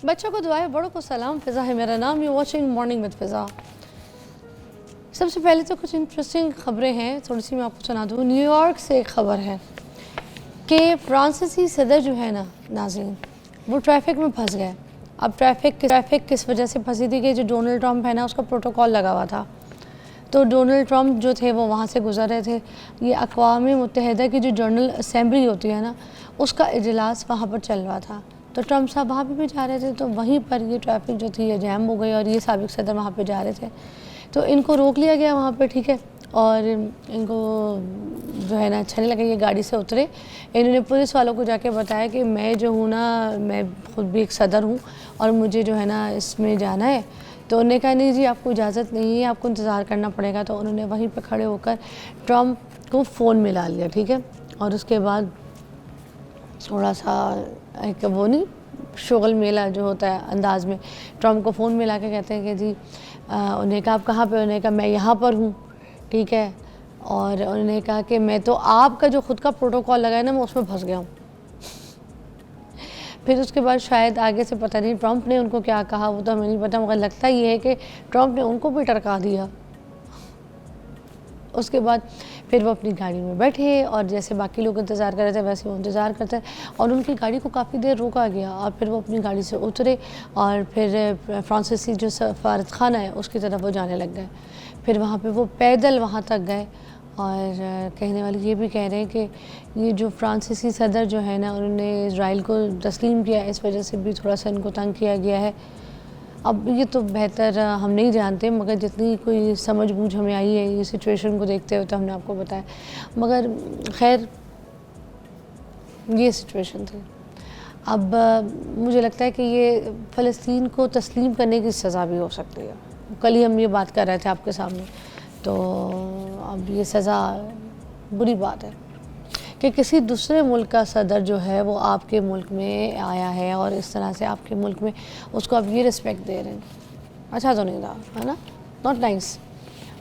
बच्चों को दुआएं, बड़ों को सलाम। फ़िज़ा है मेरा नाम। यू वॉचिंग मॉर्निंग विद फ़िज़ा। सबसे पहले तो कुछ इंटरेस्टिंग खबरें हैं, थोड़ी सी मैं आपको सुना दूँ। न्यूयॉर्क से एक खबर है कि फ्रांसीसी सदर जो है ना नाज़रीन, वो ट्रैफिक में फंस गए। अब ट्रैफिक किस वजह से फंसी थी कि जो डोनाल्ड ट्रंप है ना, उसका प्रोटोकॉल लगा हुआ था। तो डोनाल्ड ट्रंप जो थे वो वहाँ से गुजर रहे थे। ये अक़वाम मुत्तहिदा की जो जनरल असेंबली होती है ना, उसका इजलास वहाँ पर चल रहा था। तो ट्रंप साहब वहाँ पे भी जा रहे थे, तो वहीं पर ये ट्रैफिक जो थी ये जैम हो गई और ये साबिक़ सदर वहाँ पे जा रहे थे। तो इनको रोक लिया गया वहाँ पे, ठीक है। और इनको जो है ना अच्छा नहीं लगा, ये गाड़ी से उतरे। इन्होंने पुलिस वालों को जाके बताया कि मैं जो हूँ ना, मैं ख़ुद भी एक सदर हूँ और मुझे जो है ना इसमें जाना है। तो उन्होंने कहा नहीं जी, आपको इजाज़त नहीं है, आपको इंतज़ार करना पड़ेगा। तो उन्होंने वहीं पर खड़े होकर ट्रंप को फ़ोन मिला लिया, ठीक है। और उसके बाद थोड़ा सा एक वो नहीं शुगल मेला जो होता है अंदाज़ में, ट्रंप को फ़ोन मिला के कहते हैं कि जी उन्हें कहा आप कहाँ पे, उन्होंने कहा मैं यहाँ पर हूँ, ठीक है। और उन्होंने कहा कि मैं तो आपका जो ख़ुद का प्रोटोकॉल लगा है ना, मैं उसमें फंस गया हूँ। फिर उसके बाद शायद आगे से पता नहीं ट्रंप ने उनको क्या कहा, वो तो हमें नहीं पता, मगर लगता ये है कि ट्रंप ने उनको भी टरका दिया। उसके बाद फिर वो अपनी गाड़ी में बैठे और जैसे बाकी लोग इंतज़ार कर रहे थे वैसे वो इंतज़ार करते रहे और उनकी गाड़ी को काफ़ी देर रोका गया। और फिर वो अपनी गाड़ी से उतरे और फिर फ्रांसीसी जो सफारत खाना है उसकी तरफ वो जाने लग गए। फिर वहाँ पे वो पैदल वहाँ तक गए और कहने वाले ये भी कह रहे हैं कि ये जो फ्रांसीसी सदर जो है ना, उन्होंने इज़राइल को तस्लीम किया, इस वजह से भी थोड़ा सा इनको तंग किया गया है। अब ये तो बेहतर हम नहीं जानते, मगर जितनी कोई समझ बूझ हमें आई है ये सिचुएशन को देखते हुए तो हमने आपको बताया। मगर खैर ये सिचुएशन थी। अब मुझे लगता है कि ये फ़लस्तीन को तस्लीम करने की सज़ा भी हो सकती है। कल ही हम ये बात कर रहे थे आपके सामने। तो अब ये सज़ा बुरी बात है कि किसी दूसरे मुल्क का सदर जो है वो आपके मुल्क में आया है और इस तरह से आपके मुल्क में उसको आप ये रिस्पेक्ट दे रहे हैं। अच्छा तो नहीं था, है ना? नॉट नाइस,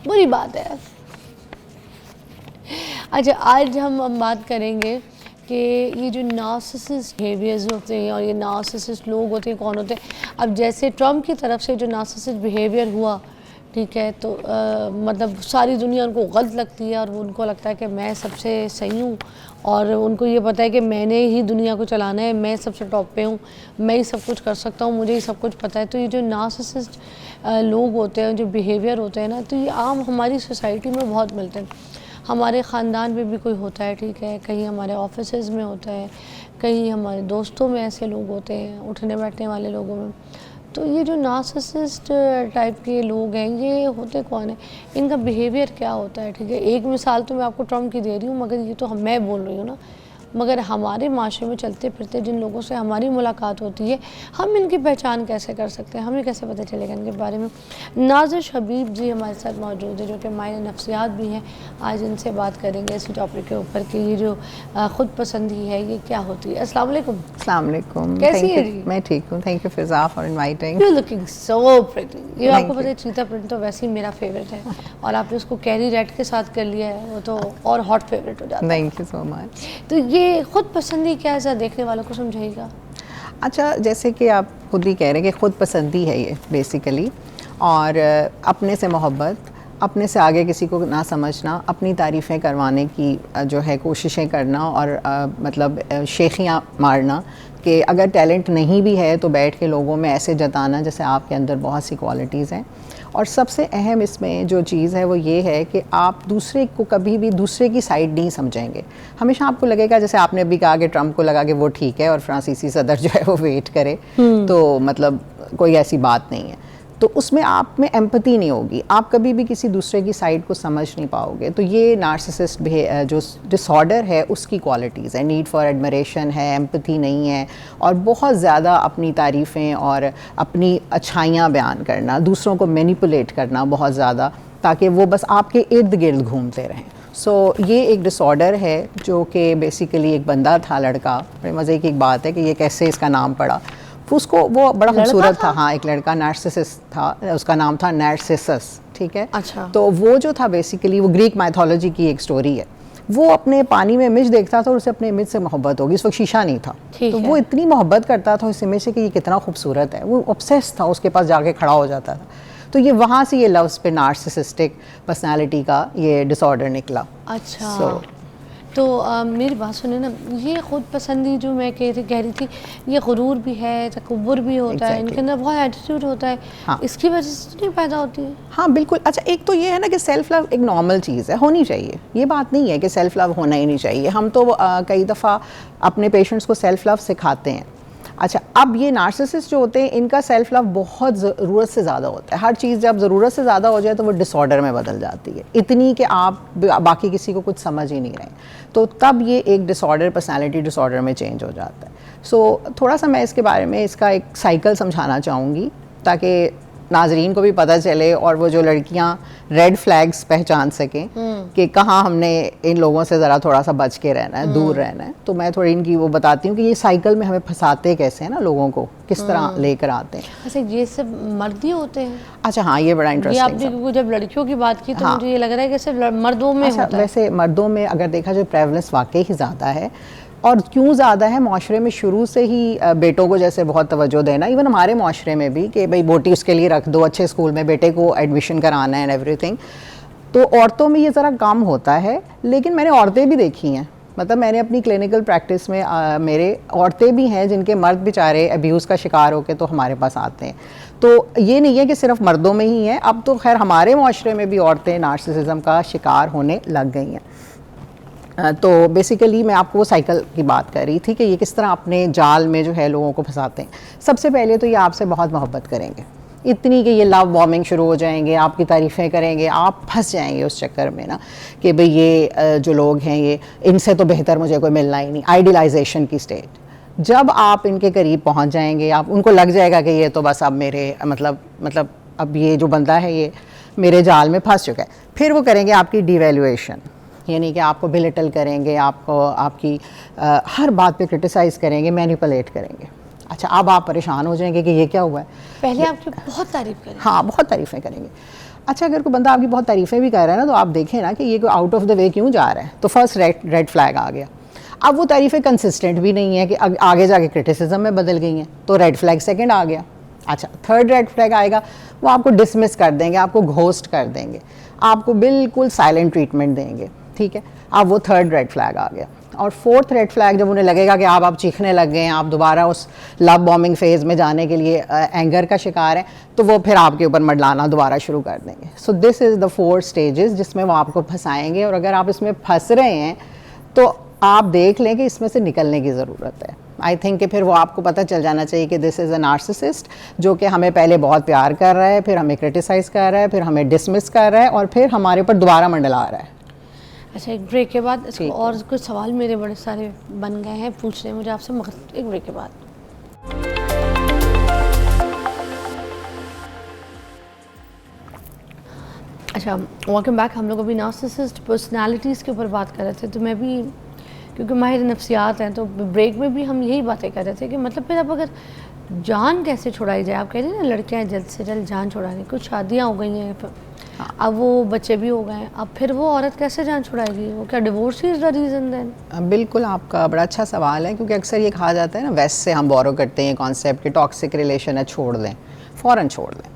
बुरी बात है। अच्छा, आज हम बात करेंगे कि ये जो नार्सिसिस्ट बिहेवियर्स होते हैं और ये नार्सिसिस्ट लोग होते हैं, कौन होते हैं। अब जैसे ट्रंप की तरफ से जो नार्सिसिस्ट बिहेवियर हुआ, ठीक है, तो मतलब सारी दुनिया उनको गलत लगती है और उनको लगता है कि मैं सबसे सही हूँ और उनको ये पता है कि मैंने ही दुनिया को चलाना है, मैं सबसे टॉप पे हूँ, मैं ही सब कुछ कर सकता हूँ, मुझे ही सब कुछ पता है। तो ये जो नार्सिसिस्ट लोग होते हैं, जो बिहेवियर होते हैं ना, तो ये आम हमारी सोसाइटी में बहुत मिलते हैं। हमारे ख़ानदान में भी कोई होता है, ठीक है, कहीं हमारे ऑफिसेज़ में होता है, कहीं हमारे दोस्तों में ऐसे लोग होते हैं, उठने बैठने वाले लोगों में। तो ये जो नार्सिसिस्ट टाइप के लोग हैं, ये होते कौन है, इनका बिहेवियर क्या होता है, ठीक है। एक मिसाल तो मैं आपको ट्रंप की दे रही हूँ, मगर ये तो मैं बोल रही हूँ ना। मगर हमारे माशरे में चलते फिरते जिन लोगों से हमारी मुलाकात होती है, हम इनकी पहचान कैसे कर सकते हैं, हमें कैसे पता चलेगा इनके बारे में। नाज़िश हबीब जी हमारे साथ मौजूद है, जो कि माहिर नफ्सियात भी हैं। आज इनसे बात करेंगे इसी टॉपिक के ऊपर कि ये जो ख़ुद पसंदी है ये क्या होती है। अस्सलाम वालेकुम। अस्सलाम वालेकुम। कैसी है जी? मैं ठीक हूँ, thank you Fiza for inviting. You looking so pretty. ये आपको पता है चीता प्रिंट तो वैसे ही मेरा फेवरेट है और आपने उसको कैरी रेड के साथ कर लिया है, वो तो और हॉट फेवरेट हो जाता है। Thank you so much. तो ये ख़ुद पसंदी क्या है, ज़रा देखने वालों को समझाइएगा। अच्छा, जैसे कि आप खुद ही कह रहे हैं कि ख़ुद पसंदी है ये बेसिकली, और अपने से मोहब्बत, अपने से आगे किसी को ना समझना, अपनी तारीफ़ें करवाने की जो है कोशिशें करना और मतलब शेखियाँ मारना कि अगर टैलेंट नहीं भी है तो बैठ के लोगों में ऐसे जताना जैसे आपके अंदर बहुत सी क्वालिटीज़ हैं। और सबसे अहम इसमें जो चीज़ है वो ये है कि आप दूसरे को कभी भी दूसरे की साइड नहीं समझेंगे। हमेशा आपको लगेगा, जैसे आपने अभी कहा कि ट्रंप को लगा कि वो ठीक है और फ्रांसीसी सदर जो है वो वेट करे, तो मतलब कोई ऐसी बात नहीं है, तो उसमें आप में एम्पैथी नहीं होगी, आप कभी भी किसी दूसरे की साइड को समझ नहीं पाओगे। तो ये नार्सिसिस्ट जो डिसऑर्डर है उसकी क्वालिटीज़ है, नीड फॉर एडमिरेशन है, एम्पैथी नहीं है और बहुत ज़्यादा अपनी तारीफ़ें और अपनी अच्छाइयाँ बयान करना, दूसरों को मैनिपुलेट करना बहुत ज़्यादा, ताकि वो बस आपके इर्द गिर्द घूमते रहें। सो ये एक डिसऑर्डर है जो कि बेसिकली एक बंदा था, लड़का, बड़े मज़े की एक बात है कि ये कैसे इसका नाम पड़ा, उसको वो बड़ा खूबसूरत था। हाँ, एक लड़का नार्सिसिस था, उसका नाम था नार्सिसस, ठीक है। अच्छा। तो वो जो था बेसिकली वो ग्रीक माइथोलॉजी की एक स्टोरी है। वो अपने पानी में इमेज देखता था और उसे अपने इमेज से मोहब्बत होगी। इस वक्त शीशा नहीं था, ठीक तो है। वो इतनी मोहब्बत करता था उस इमेज से कि ये कितना खूबसूरत है, वो ऑब्सेस था, उसके पास जाके खड़ा हो जाता था। तो ये वहाँ से ये लव्स पे नार्सिसिस्टिक पर्सनालिटी का ये डिसऑर्डर निकला। अच्छा So, तो मेरी बात सुने ना, ये खुद पसंदी जो मैं कह रही थी, ये गुरूर भी है, तकब्बुर भी होता है, Exactly. इनके अंदर बहुत एटीट्यूड होता है, हाँ। इसकी वजह से तो नहीं पैदा होती है? हाँ बिल्कुल। अच्छा, एक तो ये है ना कि सेल्फ लव एक नॉर्मल चीज़ है, होनी चाहिए, ये बात नहीं है कि सेल्फ लव होना ही नहीं चाहिए। हम तो कई दफ़ा अपने पेशेंट्स को सेल्फ लव सिखाते हैं। अच्छा, अब ये नार्सिसिस्ट जो होते हैं इनका सेल्फ लव बहुत ज़रूरत से ज़्यादा होता है। हर चीज़ जब ज़रूरत से ज़्यादा हो जाए तो वो डिसऑर्डर में बदल जाती है, इतनी कि आप बाकी किसी को कुछ समझ ही नहीं रहे, तो तब ये एक डिसऑर्डर, पर्सनालिटी डिसऑर्डर में चेंज हो जाता है। सो थोड़ा सा मैं इसके बारे में इसका एक साइकिल समझाना चाहूँगी ताकि नाजरीन को भी पता चले और वो जो लड़कियां रेड फ्लैग्स पहचान सकें कि कहाँ हमने इन लोगों से ज़रा थोड़ा सा बच के रहना है, दूर रहना है। तो मैं थोड़ी इनकी वो बताती हूँ कि ये साइकिल में हमें फंसाते कैसे हैं ना, लोगों को किस तरह लेकर आते हैं। अच्छा, ये सब मर्द ही होते हैं? अच्छा हाँ, ये बड़ा ये इंटरेस्टिंग। आपने क्योंकि जब लड़कियों की बात की तो हाँ। मुझे ये लग रहा है कि सिर्फ मर्दों में अच्छा, होता है। वैसे मर्दों में अगर देखा जाए प्रेवलेंस वाकई ही ज़्यादा है। और क्यों ज़्यादा है, माशरे में शुरू से ही बेटों को जैसे बहुत तवज्जो देना, इवन हमारे माशरे में भी कि भाई बोटी उसके लिए रख दो, अच्छे स्कूल में बेटे को एडमिशन कराना है एंड एवरीथिंग। तो औरतों में ये ज़रा कम होता है, लेकिन मैंने औरतें भी देखी हैं। मतलब मैंने अपनी क्लिनिकल प्रैक्टिस में मेरे औरतें भी हैं जिनके मर्द बेचारे अब्यूज़ का शिकार होकर तो हमारे पास आते हैं। तो ये नहीं है कि सिर्फ मर्दों में ही है, अब तो खैर हमारे माशरे में भी औरतें नार्सिसिज्म का शिकार होने लग गई हैं। तो बेसिकली मैं आपको वो साइकिल की बात कर रही थी कि ये किस तरह अपने जाल में जो है लोगों को फंसाते हैं। सबसे पहले तो ये आपसे बहुत मोहब्बत करेंगे, इतनी कि ये लव बॉम्बिंग शुरू हो जाएंगे, आपकी तारीफ़ें करेंगे, आप फंस जाएंगे उस चक्कर में ना कि भाई ये जो लोग हैं ये इनसे तो बेहतर मुझे कोई मिलना ही नहीं, आइडियलाइजेशन की स्टेट। जब आप इनके करीब पहुंच जाएंगे, आप उनको लग जाएगा कि ये तो बस अब मेरे मतलब अब ये जो बंदा है ये मेरे जाल में फंस चुका है, फिर वो करेंगे आपकी डिवैल्यूएशन, यानी कि आपको बिलिटल करेंगे, आपको आपकी हर बात पे क्रिटिसाइज़ करेंगे, मैनिपुलेट करेंगे। अच्छा, अब आप परेशान हो जाएंगे कि ये क्या हुआ है। पहले आपकी बहुत तारीफ करें। हाँ, बहुत तारीफ़ें करेंगे। अच्छा, अगर कोई बंदा आपकी बहुत तारीफ़ें भी कर रहा है ना, तो आप देखें ना कि ये कोई आउट ऑफ द वे क्यों जा रहा है, तो फर्स्ट रेड फ्लैग आ गया। अब वो तारीफ़ें कंसिस्टेंट भी नहीं है कि आगे जाके क्रिटिसिज्म में बदल गई हैं, तो रेड फ्लैग सेकंड आ गया। अच्छा, थर्ड रेड फ्लैग आएगा, वो आपको डिसमिस कर देंगे, आपको घोस्ट कर देंगे, आपको बिल्कुल साइलेंट ट्रीटमेंट देंगे, ठीक है। अब वो थर्ड रेड फ्लैग आ गया। और फोर्थ रेड फ्लैग जब उन्हें लगेगा कि आप चीखने लग गए हैं, आप दोबारा उस लव बॉम्बिंग फेज़ में जाने के लिए एंगर का शिकार हैं, तो वो फिर आपके ऊपर मंडलाना दोबारा शुरू कर देंगे। So this is the 4 stages जिसमें वो आपको फंसाएंगे, और अगर आप इसमें फंस रहे हैं तो आप देख लें कि इसमें से निकलने की ज़रूरत है। आई थिंक कि फिर वो आपको पता चल जाना चाहिए कि दिस इज़ अ नार्सिसिस्ट जो कि हमें पहले बहुत प्यार कर रहा है, फिर हमें क्रिटिसाइज़ कर रहा है, फिर हमें डिसमिस कर रहा है, और फिर हमारे ऊपर दोबारा मंडला रहा है। अच्छा, एक ब्रेक के बाद इसको ठीक है। और कुछ सवाल मेरे बड़े सारे बन गए हैं पूछने मुझे आपसे, मगर एक ब्रेक के बाद। अच्छा, वेलकम बैक। हम लोग अभी नार्सिसिस्ट पर्सनालिटीज़ के ऊपर बात कर रहे थे, तो मैं भी क्योंकि माहिर नफ्सियात हैं तो ब्रेक में भी हम यही बातें कर रहे थे कि मतलब फिर अब अगर जान कैसे छुड़ाई जाए। आप कह रहे हैं ना लड़कियां जल्द से जल्द जान छुड़ाने, कुछ शादियां हो गई हैं, अब वो बच्चे भी हो गए हैं, अब फिर वो औरत कैसे जान छुड़ाएगी? वो क्या divorce he is the reason then? बिल्कुल, आपका बड़ा अच्छा सवाल है, क्योंकि अक्सर ये कहा जाता है ना, वेस्ट से हम बोरो करते हैं कॉन्सेप्ट कि टॉक्सिक रिलेशन है, छोड़ दें, फ़ौरन छोड़ दें।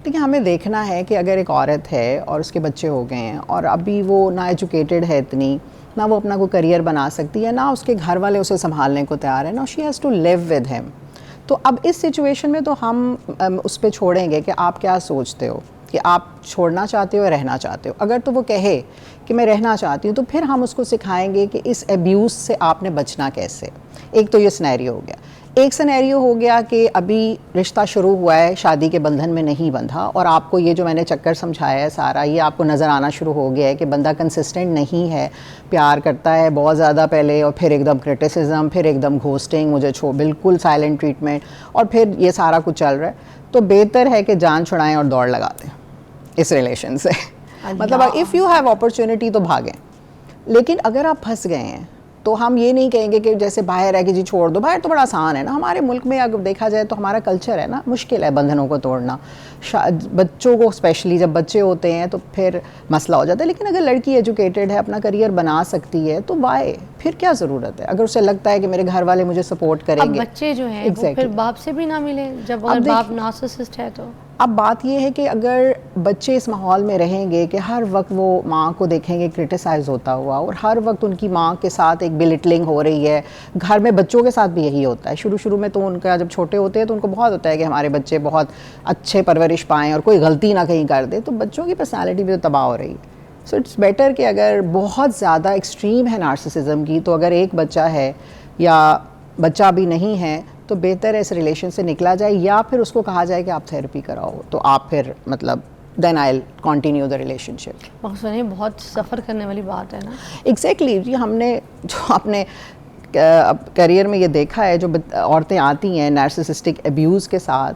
देखिए, हमें देखना है कि अगर एक औरत है और उसके बच्चे हो गए हैं और अभी वो ना एजुकेटेड है इतनी, ना वो अपना कोई करियर बना सकती है, ना उसके घर वाले उसे संभालने को तैयार है, ना she has to live with him, तो अब इस सिचुएशन में तो हम उस पर छोड़ेंगे कि आप क्या सोचते हो कि आप छोड़ना चाहते हो या रहना चाहते हो। अगर तो वो कहे कि मैं रहना चाहती हूँ, तो फिर हम उसको सिखाएंगे कि इस अब्यूज़ से आपने बचना कैसे। एक तो ये सिनेरियो हो गया। एक सिनेरियो हो गया कि अभी रिश्ता शुरू हुआ है, शादी के बंधन में नहीं बंधा, और आपको ये जो मैंने चक्कर समझाया है सारा, ये आपको नज़र आना शुरू हो गया है कि बंदा कंसिस्टेंट नहीं है, प्यार करता है बहुत ज़्यादा पहले, और फिर एकदम क्रिटिसिज्म, फिर एकदम घोस्टिंग, मुझे बिल्कुल साइलेंट ट्रीटमेंट, और फिर ये सारा कुछ चल रहा है। तो बेहतर है कि जान छुड़ाएं और दौड़ लगा दें इस रिलेशन से। मतलब इफ़ यू हैव अपॉर्चुनिटी तो भागें, लेकिन अगर आप फंस गए हैं तो हम ये नहीं कहेंगे कि जैसे बाहर है कि जी छोड़ दो, बाहर तो बड़ा आसान है ना। हमारे मुल्क में अगर देखा जाए तो हमारा कल्चर है ना, मुश्किल है बंधनों को तोड़ना। बच्चों को स्पेशली जब बच्चे होते हैं तो फिर मसला हो जाता है। लेकिन अगर लड़की एजुकेटेड है, अपना करियर बना सकती है, तो वाई, फिर क्या ज़रूरत है। अगर उसे लगता है कि मेरे घर वाले मुझे सपोर्ट करेंगे। अब बच्चे जो हैं वो फिर बाप से भी ना मिले जब अगर बाप नार्सिसिस्ट है तो। अब बात ये है कि अगर बच्चे इस माहौल में रहेंगे कि हर वक्त वो माँ को देखेंगे क्रिटिसाइज़ होता हुआ, और हर वक्त उनकी माँ के साथ एक बिलिटलिंग हो रही है। घर में बच्चों के साथ भी यही होता है। शुरू शुरू में तो उनका, जब छोटे होते हैं तो उनको बहुत होता है कि हमारे बच्चे बहुत अच्छे परवरिश पाएँ और कोई गलती ना कहीं कर दे, तो बच्चों की पर्सनैलिटी भी तो तबाह हो रही है। सो इट्स बेटर कि अगर बहुत ज़्यादा एक्सट्रीम है नार्सिसिज्म की, तो अगर एक बच्चा है या बच्चा भी नहीं है, तो बेहतर है इस रिलेशन से निकला जाए, या फिर उसको कहा जाए कि आप थेरेपी कराओ, तो आप फिर मतलब then I will continue the relationship. सुनिए, बहुत सफ़र करने वाली बात है ना। एग्जैक्टली जी, हमने जो अपने करियर में ये देखा है, जो औरतें आती हैं नार्सिसिस्टिक अब्यूज़ के साथ,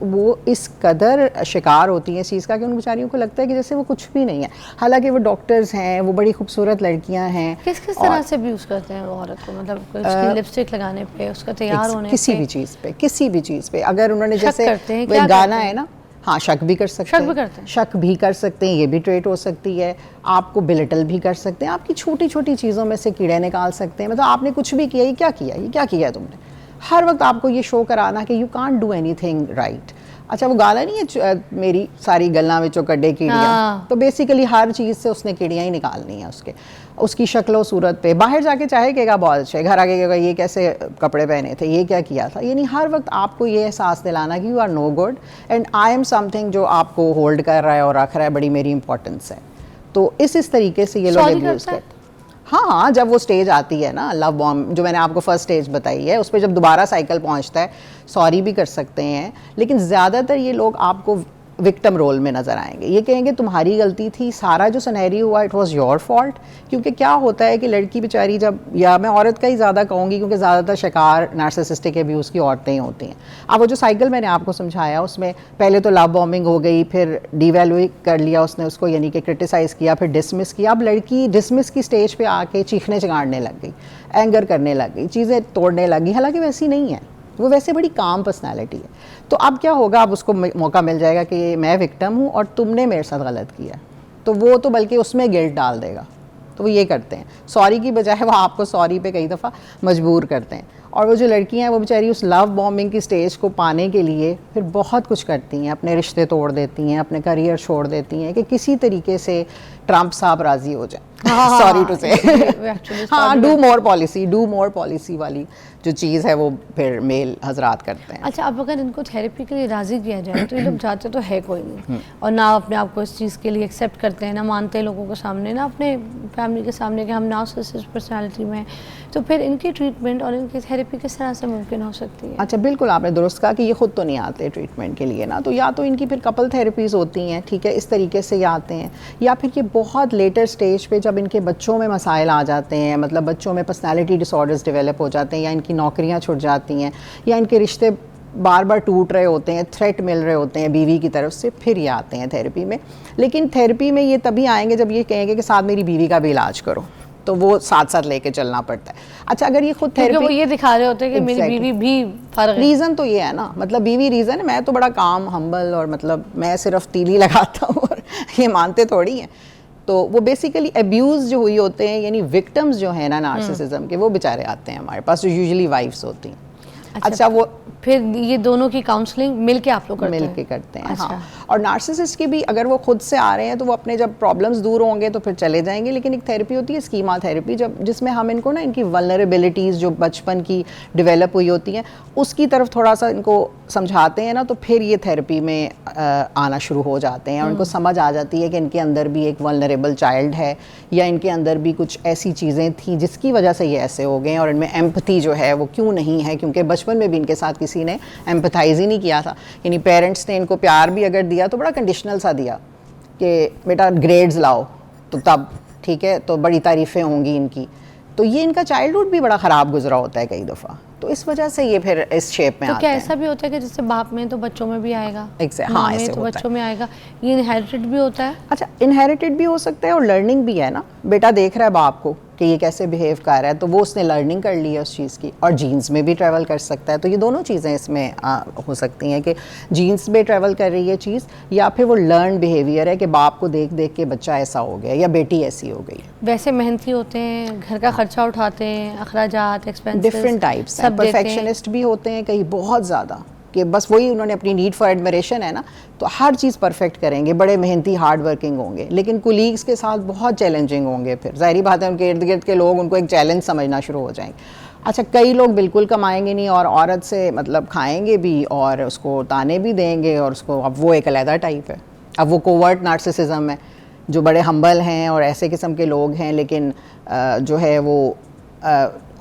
वो इस कदर शिकार होती हैं इस चीज़ का कि उन बेचारियों को लगता है कि जैसे वो कुछ भी नहीं है। हालांकि वो डॉक्टर्स हैं, वो बड़ी खूबसूरत लड़कियां हैं। किस तरह से अब्यूज़ करते हैं वो औरत को? मतलब उसकी लिपस्टिक लगाने पे, उसका तैयार होने पे, किसी भी चीज़ पे अगर उन्होंने जैसे गाना है ना, हाँ, शक भी कर सकते हैं, शक भी कर सकते हैं, ये भी ट्रेट हो सकती है। आपको बिलिटल भी कर सकते हैं, आपकी छोटी छोटी चीज़ों में से कीड़े निकाल सकते हैं। मतलब आपने कुछ भी किया, ये क्या किया है तुमने। हर वक्त आपको ये शो कराना कि you can't do anything right. अच्छा, वो गाना नहीं है मेरी सारी गल्ला में कड्डे कीड़ियाँ, तो बेसिकली हर चीज़ से उसने कीड़ियाँ ही निकालनी है उसकी शक्ल सूरत पे। बाहर जाके चाहे कहेगा बहुत अच्छे, घर आके कहेगा ये कैसे कपड़े पहने थे, ये क्या किया था। यानी हर वक्त आपको ये एहसास दिलाना कि you are no good and I am something जो आपको होल्ड कर रहा है और रख रहा है, बड़ी मेरी इंपॉर्टेंस है। तो इस तरीके से ये लोग अब्यूज़ करते हैं। हाँ, जब वो स्टेज आती है ना, लव बॉम्ब, जो मैंने आपको फर्स्ट स्टेज बताई है, उस पर जब दोबारा साइकिल पहुंचता है, सॉरी भी कर सकते हैं। लेकिन ज़्यादातर ये लोग आपको विक्टिम रोल में नज़र आएंगे। ये कहेंगे तुम्हारी गलती थी, सारा जो सिनेरियो हुआ इट वाज योर फॉल्ट। क्योंकि क्या होता है कि लड़की बेचारी जब, या मैं औरत का ही ज़्यादा कहूँगी क्योंकि ज़्यादातर शिकार नार्सिसिस्टिक अब्यूज़ की औरतें ही होती हैं। अब वो जो साइकिल मैंने आपको समझाया, उसमें पहले तो लव बॉम्बिंग हो गई, फिर डिवैल्यू कर लिया उसने उसको, यानी कि क्रिटिसाइज़ किया, फिर डिसमिस किया। अब लड़की डिसमिस की स्टेज पर आके चीखने चिगाड़ने लग गई, एंगर करने लग गई, चीज़ें तोड़ने लगी। हालांकि वैसी नहीं है, वो वैसे बड़ी काम पर्सनालिटी है। तो अब क्या होगा, अब उसको मौका मिल जाएगा कि मैं विक्टिम हूँ और तुमने मेरे साथ गलत किया, तो वो तो बल्कि उसमें गिल्ट डाल देगा। तो वो ये करते हैं, सॉरी की बजाय वो आपको सॉरी पे कई दफ़ा मजबूर करते हैं। और वो जो लड़कियां हैं वो बेचारी उस लव बॉम्बिंग की स्टेज को पाने के लिए फिर बहुत कुछ करती हैं, अपने रिश्ते तोड़ देती हैं, अपने करियर छोड़ देती हैं कि किसी तरीके से ट्रंप साहब राज़ी हो जाए। सॉरी टू से, हाँ, डू मोर पॉलिसी वाली जो चीज़ है वो फिर मेल हजरात करते हैं। अच्छा, अब अगर इनको थेरेपी के लिए राज़ी किया जाए तो ये लोग जाते तो है कोई नहीं, और ना अपने आप को इस चीज़ के लिए एक्सेप्ट करते हैं, ना मानते हैं लोगों के सामने, ना अपने फैमिली के सामने कि हम नार्सिसिस्ट पर्सनालिटी में। तो फिर इनकी ट्रीटमेंट और इनकी थेरेपी किस तरह से मुमकिन हो सकती है? अच्छा, बिल्कुल आपने दुरुस्त कहा कि ये खुद तो नहीं आते ट्रीटमेंट के लिए ना, तो या तो इनकी फिर कपल थेरेपीज़ होती हैं, ठीक है, इस तरीके से ये आते हैं, या फिर ये बहुत लेटर स्टेज पे जब इनके बच्चों में मसाइल आ जाते हैं, मतलब बच्चों में पर्सनालिटी डिसऑर्डर्स डेवलप हो जाते हैं, या इनकी नौकरियां छुट जाती हैं, या इनके रिश्ते बार बार टूट रहे होते हैं, थ्रेट मिल रहे होते हैं बीवी की तरफ से, फिर ये आते हैं थेरेपी में। लेकिन थेरेपी में ये तभी आएंगे जब ये कहेंगे कि साथ मेरी बीवी का भी इलाज करो, तो वो साथ साथ लेके चलना पड़ता है। अच्छा, अगर ये खुद थेरेपी, वो ये दिखा रहे होते हैं कि मेरी बीवी भी फर्क है। रीज़न तो ये है ना, मतलब बीवी रीज़न है, मैं तो बड़ा काम हम्बल और मतलब मैं सिर्फ तीली लगाता हूँ और ये मानते थोड़ी हैं। तो वो बेसिकली अब्यूज़ जो हुई होते हैं, यानी विक्टिम्स जो है ना नार्सिसिज्म के, वो बेचारे आते हैं हमारे पास, जो यूजुअली वाइफ्स होती हैं। अच्छा, वो फिर ये दोनों की काउंसलिंग मिलके आप लोग करते हैं? मिलके करते हैं। अच्छा। हाँ, और नार्सिसिस्ट की भी अगर वो खुद से आ रहे हैं तो वो अपने जब प्रॉब्लम्स दूर होंगे तो फिर चले जाएंगे। लेकिन एक थेरेपी होती है स्कीमा थेरेपी, जब जिसमें हम इनको ना इनकी वल्नरेबिलिटीज़ जो बचपन की डेवलप हुई होती हैं उसकी तरफ थोड़ा सा इनको समझाते हैं ना, तो फिर ये थेरेपी में आना शुरू हो जाते हैं और इनको समझ आ जाती है कि इनके अंदर भी एक वल्नरेबल चाइल्ड है, या इनके अंदर भी कुछ ऐसी चीज़ें थी जिसकी वजह से ये ऐसे हो गए, और इनमें एम्पैथी जो है वो क्यों नहीं है, क्योंकि बचपन में भी इनके साथ किसी ने एम्पैथाइज ही नहीं किया था। यानी पेरेंट्स ने इनको प्यार भी अगर दिया तो बड़ा कंडीशनल सा दिया कि बेटा ग्रेड्स लाओ तो तब ठीक है, तो बड़ी तारीफ़ें होंगी इनकी। तो ये इनका चाइल्डहुड भी बड़ा ख़राब गुजरा होता है कई दफ़ा, तो इस वजह से ये फिर इस शेप में तो आते हैं। क्या ऐसा भी होता है कि जैसे बाप में तो बच्चों में भी आएगा, हाँ, ऐसे तो होता बच्चों में आएगा, ये इनहेरिटेड भी होता है? अच्छा, इनहेरिटेड भी हो सकता है और लर्निंग भी है ना। बेटा देख रहा है बाप को कि ये कैसे बिहेव कर रहा है, तो वो उसने लर्निंग कर ली है उस चीज़ की, और जीन्स में भी ट्रैवल कर सकता है। तो ये दोनों चीज़ें इसमें हो सकती हैं कि जीन्स में ट्रैवल कर रही है चीज़, या फिर वो लर्न बिहेवियर है कि बाप को देख देख के बच्चा ऐसा हो गया या बेटी ऐसी हो गई। वैसे मेहनती होते हैं, घर का खर्चा उठाते हैं, अखराजात, एक्सपेंसेस, डिफरेंट टाइप्स हैं, परफेक्शनिस्ट भी होते हैं कई बहुत ज़्यादा, कि बस वही उन्होंने अपनी नीड फॉर एडमिरेशन है ना, तो हर चीज़ परफेक्ट करेंगे, बड़े मेहनती हार्ड वर्किंग होंगे, लेकिन कुलीग्स के साथ बहुत चैलेंजिंग होंगे। फिर ज़ाहिर बात है उनके इर्द गिर्द के लोग उनको एक चैलेंज समझना शुरू हो जाएंगे। अच्छा, कई लोग बिल्कुल कमाएंगे नहीं और औरत से मतलब खाएंगे भी और उसको ताने भी देंगे, और उसको, अब वो एक अलहदा टाइप है। अब वो कोवर्ट नार्सिसिज्म है, जो बड़े हम्बल हैं और ऐसे किस्म के लोग हैं, लेकिन जो है वो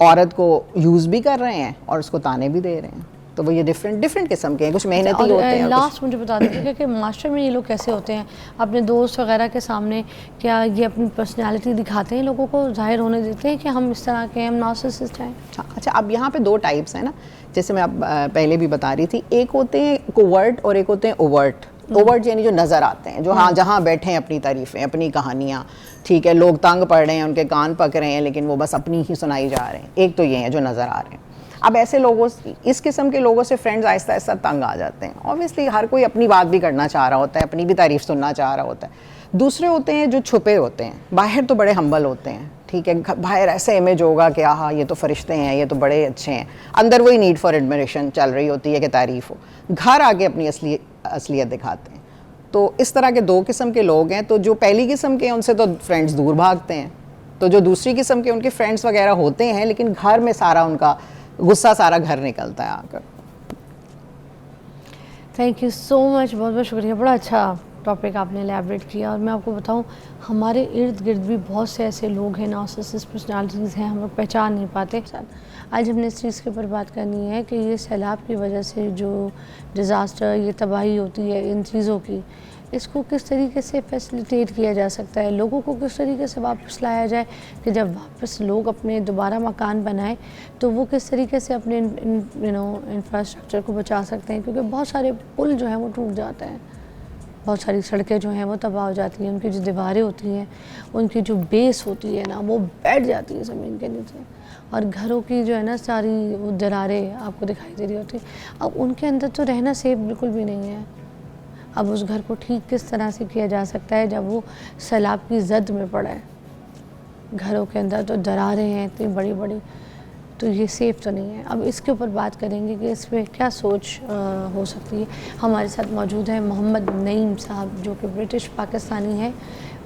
औरत को यूज़ भी कर रहे हैं और उसको ताने भी दे रहे हैं। तो वो ये डिफरेंट किस्म के हैं, कुछ मेहनती होते हैं। लास्ट मुझे बता दीजिएगा कि मास्टर में ये लोग कैसे होते हैं, अपने दोस्त वगैरह के सामने क्या ये अपनी पर्सनालिटी दिखाते हैं, लोगों को जाहिर होने देते हैं कि हम इस तरह के हैं, हम नार्सिसिस्ट हैं? अच्छा, अब यहाँ पे दो टाइप्स हैं ना, जैसे मैं अब पहले भी बता रही थी, एक होते हैं कोवर्ट और एक होते हैं ओवर्ट। ओवर्ट यानी जो नज़र आते हैं, जो हाँ जहाँ बैठे हैं अपनी तारीफ़ें, अपनी कहानियाँ, ठीक है, लोग तंग पड़ रहे हैं, उनके कान पक रहे हैं, लेकिन वो बस अपनी ही सुनाई जा रहे हैं। एक तो ये हैं जो नज़र आ रहे हैं। अब ऐसे लोगों, इस किस्म के लोगों से फ्रेंड्स आहिस्ता आहिस्ता तंग आ जाते हैं। ऑब्वियसली हर कोई अपनी बात भी करना चाह रहा होता है, अपनी भी तारीफ़ सुनना चाह रहा होता है। दूसरे होते हैं जो छुपे होते हैं, बाहर तो बड़े हम्बल होते हैं, ठीक है, बाहर ऐसे इमेज होगा कि हाँ ये तो फरिश्ते हैं, ये तो बड़े अच्छे हैं, अंदर वही नीड फॉर एडमिरेशन चल रही होती है कि तारीफ़ हो, घर आके अपनी असलियत दिखाते हैं। तो इस तरह के दो किस्म के लोग हैं। तो जो पहली किस्म के हैं उनसे तो फ्रेंड्स दूर भागते हैं, तो जो दूसरी किस्म के उनके फ्रेंड्स वगैरह होते हैं, लेकिन घर में सारा उनका गुस्सा सारा घर निकलता है आकर। थैंक यू सो मच, बहुत बहुत शुक्रिया, बड़ा अच्छा टॉपिक आपने एलैबोरेट किया। और मैं आपको बताऊं, हमारे इर्द गिर्द भी बहुत से ऐसे लोग हैं, नार्सिसिस्ट पर्सनालिटीज़ हैं, हम लोग पहचान नहीं पाते। आज हमने इस चीज़ के ऊपर बात करनी है कि ये सैलाब की वजह से जो डिज़ास्टर, ये तबाही होती है इन चीज़ों की, इसको किस तरीके से फैसिलिटेट किया जा सकता है, लोगों को किस तरीके से वापस लाया जाए, कि जब वापस लोग अपने दोबारा मकान बनाएं तो वो किस तरीके से अपने इंफ्रास्ट्रक्चर को बचा सकते हैं। क्योंकि बहुत सारे पुल जो हैं वो टूट जाते हैं, बहुत सारी सड़कें जो हैं वो तबाह हो जाती हैं, उनकी जो दीवारें होती हैं, उनकी जो बेस होती है ना, वो बैठ जाती है ज़मीन के नीचे, और घरों की जो है ना सारी वो दरारें आपको दिखाई दे रही होती हैं। अब उनके अंदर तो रहना सेफ बिल्कुल भी नहीं है। अब उस घर को ठीक किस तरह से किया जा सकता है जब वो सैलाब की जद में पड़ा है, घरों के अंदर तो दरारें हैं इतनी बड़ी बड़ी, तो ये सेफ़ तो नहीं है। अब इसके ऊपर बात करेंगे कि इस पर क्या सोच हो सकती है। हमारे साथ मौजूद है मोहम्मद नईम साहब, जो कि ब्रिटिश पाकिस्तानी हैं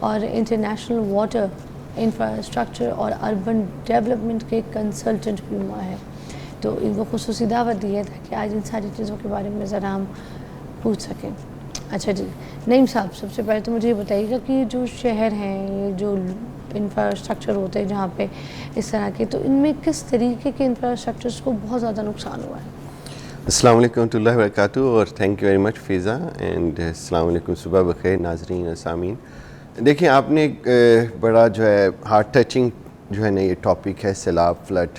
और इंटरनेशनल वाटर इंफ्रास्ट्रक्चर और अर्बन डेवलपमेंट के कंसल्टेंट भी हुआ है। तो इनको खुसूसी दावत दी है ताकि आज इन सारी चीज़ों के बारे में ज़रा हम पूछ सकें। अच्छा जी, नईम साहब, सबसे पहले तो मुझे ये बताइएगा कि जो शहर हैं, ये जो इंफ्रास्ट्रक्चर होते हैं जहाँ पे इस तरह के, तो इनमें किस तरीके के इंफ्रास्ट्रक्चर्स को बहुत ज़्यादा नुकसान हुआ है? अस्सलाम वालेकुम वरहमतुल्लाहि वबरकातुहू, और thank you very much Fiza, and अस्सलाम वालेकुम, सुबह बखैर नाज़रीन और सामीन। देखिए, आपने एक बड़ा जो है हार्ट टचिंग जो है ना ये टॉपिक है, सैलाब, फ्लड,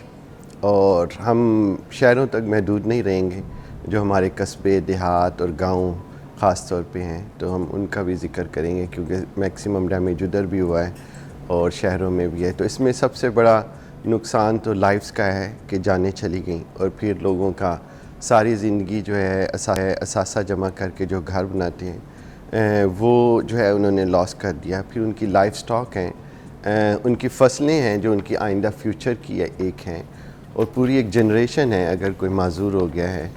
और हम शहरों तक महदूद नहीं रहेंगे, जो हमारे कस्बे, देहात और गाँव ख़ास तौर पे हैं, तो हम उनका भी ज़िक्र करेंगे क्योंकि मैक्सिमम डैमेज उधर भी हुआ है और शहरों में भी है। तो इसमें सबसे बड़ा नुकसान तो लाइफ्स का है कि जानें चली गई, और फिर लोगों का सारी ज़िंदगी जो है असासा जमा करके जो घर बनाते हैं वो जो है उन्होंने लॉस कर दिया। फिर उनकी लाइफ स्टॉक हैं, उनकी फसलें हैं जो उनकी आइंदा फ्यूचर की एक हैं, और पूरी एक जनरेशन है अगर कोई माजूर हो गया है।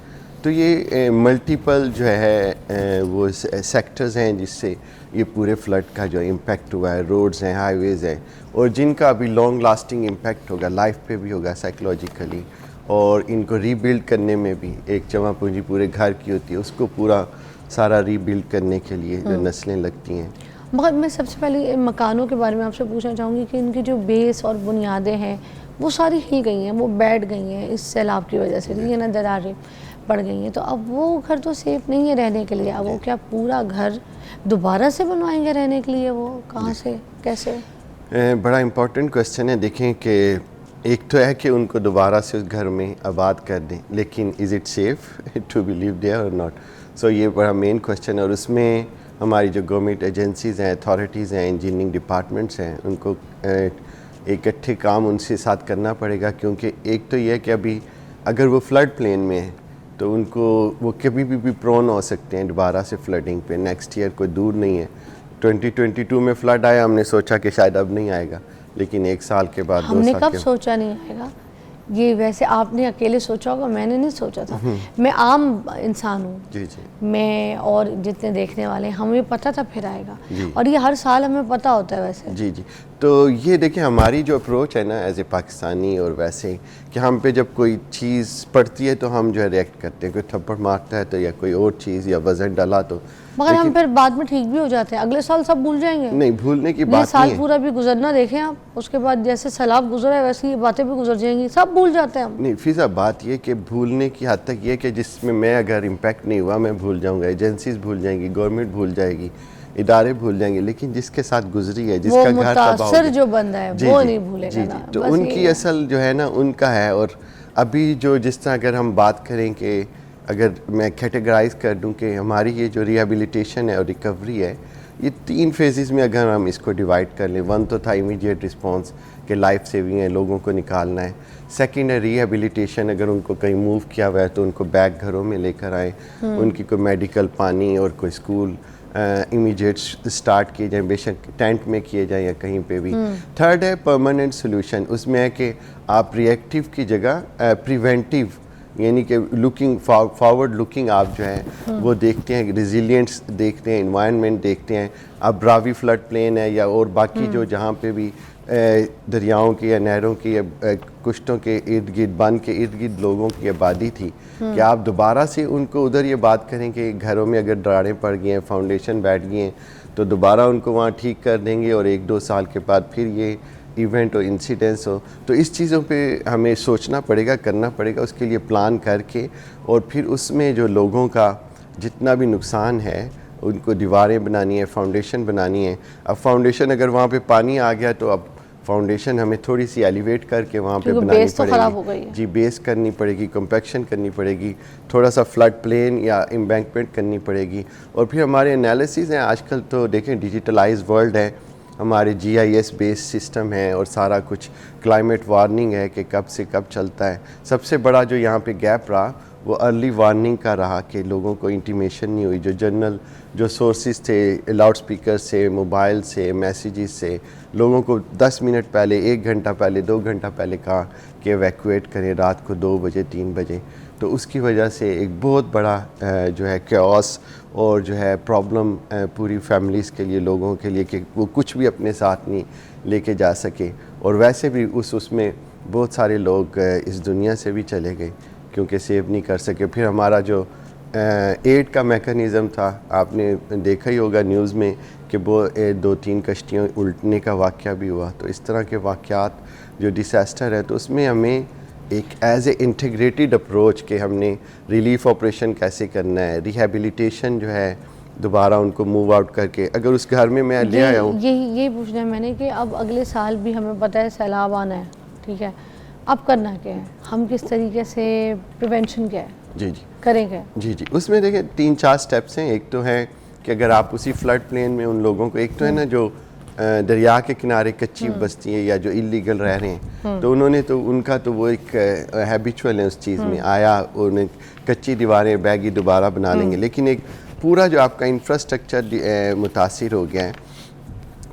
तो ये मल्टीपल जो है वो सेक्टर्स हैं जिससे ये पूरे फ्लड का जो इम्पेक्ट हुआ है, रोड्स हैं, हाईवेज़ हैं, और जिनका अभी लॉन्ग लास्टिंग इम्पेक्ट होगा, लाइफ पे भी होगा साइकोलॉजिकली, और इनको रीबिल्ड करने में भी एक जमा पूंजी पूरे घर की होती है, उसको पूरा सारा रीबिल्ड करने के लिए जो नस्लें लगती हैं। मगर मैं सबसे पहले मकानों के बारे में आपसे पूछना चाहूँगी कि इनकी जो बेस और बुनियादें हैं वो सारी हिल गई हैं, वो बैठ गई हैं इस सैलाब की वजह से, ये ना दरारें पड़ गई हैं, तो अब वो घर तो सेफ़ नहीं है रहने के लिए। अब वो क्या पूरा घर दोबारा से बनवाएंगे रहने के लिए? वो कहाँ से, कैसे? बड़ा इम्पोर्टेंट क्वेश्चन है। देखें कि एक तो है कि उनको दोबारा से उस घर में आबाद कर दें, लेकिन is it safe to be live there और नॉट? सो ये बड़ा मेन क्वेश्चन है, और उसमें हमारी जो गवर्नमेंट एजेंसीज़ हैं, अथॉरिटीज़ हैं, इंजीनियरिंग डिपार्टमेंट्स हैं, उनको इकट्ठे काम उनसे साथ करना पड़ेगा, क्योंकि एक तो ये है कि अभी अगर वो फ्लड प्लेन में है तो उनको वो कभी भी प्रोन हो सकते हैं दोबारा से फ्लडिंग पे। नेक्स्ट ईयर कोई दूर नहीं है, 2022 में फ्लड आया, हमने सोचा कि शायद अब नहीं आएगा, लेकिन एक साल के बाद, 2 हमने साल कब के सोचा नहीं आएगा ये? वैसे आपने अकेले सोचा होगा, मैंने नहीं सोचा था। मैं आम इंसान हूँ, जी जी मैं और जितने देखने वाले हैं, हमें पता था फिर आएगा, जी। और ये हर साल हमें पता होता है वैसे। जी जी। तो ये देखिए हमारी जो अप्रोच है ना एज ए पाकिस्तानी, और वैसे कि हम पे जब कोई चीज़ पड़ती है तो हम जो है रिएक्ट करते हैं, कोई थप्पड़ मारता है तो, या कोई और चीज़, या वज़न डाला तो, मगर हम फिर बाद में ठीक भी हो जाते हैं, अगले साल सब भूल जाएंगे। नहीं भूलने की ये बात साल नहीं है। पूरा भी गुजरना देखें आप, उसके बाद जैसे सैलाब गुजरा है वैसे ये बातें भी गुजर जाएंगी, सब भूल जाते हैं हम। नहीं फिज़ा, बात ये कि भूलने की हद तक ये कि जिसमें मैं अगर इम्पैक्ट नहीं हुआ मैं भूल जाऊंगा, एजेंसीज भूल जाएंगी, गवर्नमेंट भूल जाएगी, इदारे भूल जाएंगे, लेकिन जिसके साथ गुजरी है, जिसका घर तबाह हो मुतासिर गया, जो बंदा है जी, वो जी, नहीं भूलेगा जी, ना, जी। तो बस उनकी ये है। असल जो है ना उनका है। और अभी जो जिस तरह अगर हम बात करें कि अगर मैं कैटेगराइज कर दूं कि हमारी ये जो रिहेबिलिटेशन है और रिकवरी है, ये 3 फेजेस में अगर हम इसको डिवाइड कर लें। 1 तो था इमीडिएट रिस्पांस के लाइफ सेविंग है, लोगों को निकालना है। सेकंड है रिहेबिलिटेशन, अगर उनको कहीं मूव किया हुआ है तो उनको बैक घरों में लेकर आए, उनकी कोई मेडिकल, पानी और कोई स्कूल इमीडिएट स्टार्ट किए जाएँ, बेशक टेंट में किए जाएँ या कहीं पे भी। थर्ड है परमानेंट सोल्यूशन, उसमें है कि आप रिएक्टिव की जगह प्रिवेंटिव, यानी कि लुकिंग फॉरवर्ड लुकिंग आप जो है वो देखते हैं, रिजिलियंस देखते हैं, इन्वायरमेंट देखते हैं। अब ब्रावी फ्लड प्लेन है या और बाकी जो जहाँ पे भी दरियाओं की या नहरों की या कुश्तों के इर्द गिर्द, बन के इर्द गिर्द लोगों की आबादी थी, कि आप दोबारा से उनको उधर ये बात करें कि घरों में अगर दरारें पड़ गई हैं, फाउंडेशन बैठ गई हैं, तो दोबारा उनको वहाँ ठीक कर देंगे और 1-2 साल के बाद फिर ये इवेंट और इंसिडेंट्स हो। तो इस चीज़ों पे हमें सोचना पड़ेगा, करना पड़ेगा, उसके लिए प्लान करके, और फिर उसमें जो लोगों का जितना भी नुकसान है उनको दीवारें बनानी है, फाउंडेशन बनानी है। अब फाउंडेशन अगर वहाँ पे पानी आ गया तो अब फाउंडेशन हमें थोड़ी सी एलिवेट करके वहाँ पे क्योंकि बनानी बेस तो खराब हो गई पड़ेगी। है। जी, बेस करनी पड़ेगी, कंपैक्शन करनी पड़ेगी, थोड़ा सा फ्लड प्लेन या एम्बैंकमेंट करनी पड़ेगी। और फिर हमारे एनालिसिस हैं, आजकल तो देखें डिजिटलाइज वर्ल्ड है, हमारे GIS बेस्ड सिस्टम है और सारा कुछ क्लाइमेट वार्निंग है कि कब से कब चलता है। सबसे बड़ा जो यहाँ पे गैप रहा वो अर्ली वार्निंग का रहा कि लोगों को इंटीमेशन नहीं हुई। जो जनरल जो सोर्सेज थे, लाउड स्पीकर से, मोबाइल से, मैसेजेस से, लोगों को 10 मिनट पहले, 1 घंटा पहले, 2 घंटा पहले कहा कि एवैक्यूएट करें रात को 2 बजे, 3 बजे। तो उसकी वजह से एक बहुत बड़ा जो है कैओस और जो है प्रॉब्लम पूरी फैमिलीज़ के लिए, लोगों के लिए, कि वो कुछ भी अपने साथ नहीं लेके जा सके। और वैसे भी उसमें बहुत सारे लोग इस दुनिया से भी चले गए क्योंकि सेव नहीं कर सके। फिर हमारा जो एड का मेकनिज़म था, आपने देखा ही होगा न्यूज़ में कि वो 2-3 कश्तियाँ उल्टने का वाक़या भी हुआ। तो इस तरह के वाक़यात जो डिसास्टर है, तो उसमें हमें एक एज ए इंटीग्रेटेड अप्रोच के हमने रिलीफ ऑपरेशन कैसे करना है, रिहेबिलिटेशन जो है दोबारा उनको मूव आउट करके, अगर उस घर में मैं ले आया हूँ। यही पूछना है मैंने कि अब अगले साल भी हमें पता है सैलाब आना है, ठीक है, अब करना क्या है, हम किस तरीके से, प्रिवेंशन क्या है, जी जी करेंगे? जी जी। उसमें देखिए 3-4 स्टेप्स हैं। एक तो है कि अगर आप उसी फ्लड प्लेन में उन लोगों को, एक तो है ना जो दरिया के किनारे कच्ची बस्ती है या जो इलीगल रह रहे हैं, तो उन्होंने तो उनका तो वो एक हैबिचुअल है उस चीज़ में, आया उन्हें कच्ची दीवारें बैगी दोबारा बना लेंगे। लेकिन एक पूरा जो आपका इंफ्रास्ट्रक्चर मुतासिर हो गया है,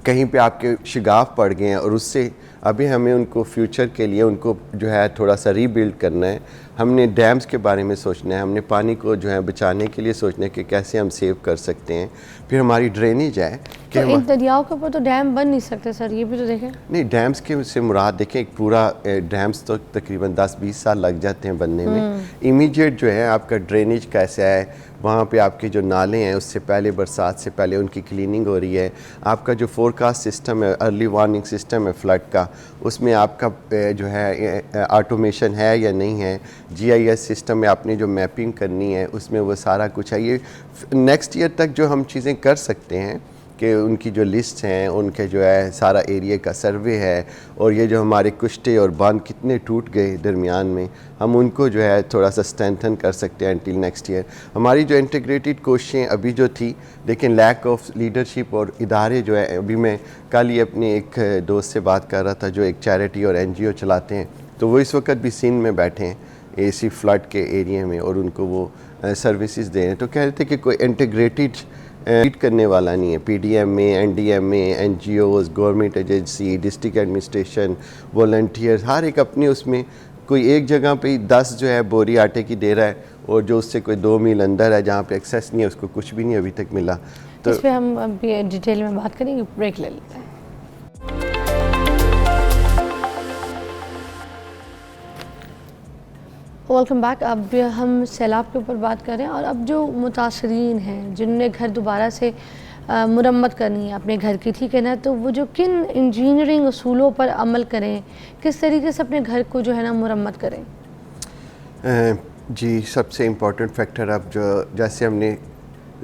कहीं पे आपके शिगाफ पड़ गए हैं, और उससे अभी हमें उनको फ्यूचर के लिए उनको जो है थोड़ा सा रीबिल्ड करना है। हमने डैम्स के बारे में सोचना है, हमने पानी को जो है बचाने के लिए सोचना है कि कैसे हम सेव कर सकते हैं। फिर हमारी ड्रेनेज है कि तो इन दरियाओं के ऊपर तो डैम बन नहीं सकते सर, ये भी तो देखें। नहीं, डैम्स के उससे मुराद देखें, एक पूरा डैम्स तो तकरीबन 10-20 साल लग जाते हैं बनने में। इमीडिएट जो है आपका ड्रेनेज कैसा है, वहाँ पे आपके जो नाले हैं उससे पहले, बरसात से पहले उनकी क्लीनिंग हो रही है। आपका जो फोरकास्ट सिस्टम है, अर्ली वार्निंग सिस्टम है फ्लड का, उसमें आपका जो है ऑटोमेशन है या नहीं है। GIS सिस्टम में आपने जो मैपिंग करनी है उसमें वो सारा कुछ है। ये नेक्स्ट ईयर तक जो हम चीज़ें कर सकते हैं कि उनकी जो लिस्ट हैं, उनके जो है सारा एरिया का सर्वे है, और ये जो हमारे कुश्ते और बांध कितने टूट गए दरमियान में, हम उनको जो है थोड़ा सा स्ट्रेंथन कर सकते हैं टिल नेक्स्ट ईयर। हमारी जो इंटीग्रेटेड कोशिशें अभी जो थी, लेकिन लैक ऑफ लीडरशिप और इदारे जो है, अभी मैं कल ही अपने एक दोस्त से बात कर रहा था जो एक चैरिटी और NGO चलाते हैं, तो वो इस वक्त भी सिंध में बैठे हैं इसी फ्लड के एरिया में, और उनको वो सर्विसेज दे रहे हैं। तो कह रहे थे कि कोई इंटीग्रेटेड लीड करने वाला नहीं है। PDMA, NDMA, NGOs, government agency, district administration, volunteers, हर एक अपने उसमें कोई एक जगह पे 10 जो है बोरी आटे की दे रहा है, और जो उससे कोई 2 मील अंदर है जहाँ पे एक्सेस नहीं है, उसको कुछ भी नहीं अभी तक मिला। तो इस पर हम अभी डिटेल में बात करेंगे, ब्रेक ले लेते हैं। Welcome back. अब हम सैलाब के ऊपर बात कर रहे हैं, और अब जो मुतासरीन हैं जिनने घर दोबारा से मुरम्मत करनी है अपने घर की, ठीक है ना, तो वो जो किन इंजीनियरिंग उसूलों पर अमल करें, किस तरीके से अपने घर को जो है ना मुरम्मत करें? जी, सबसे इम्पोर्टेंट फैक्टर अब जो जैसे हमने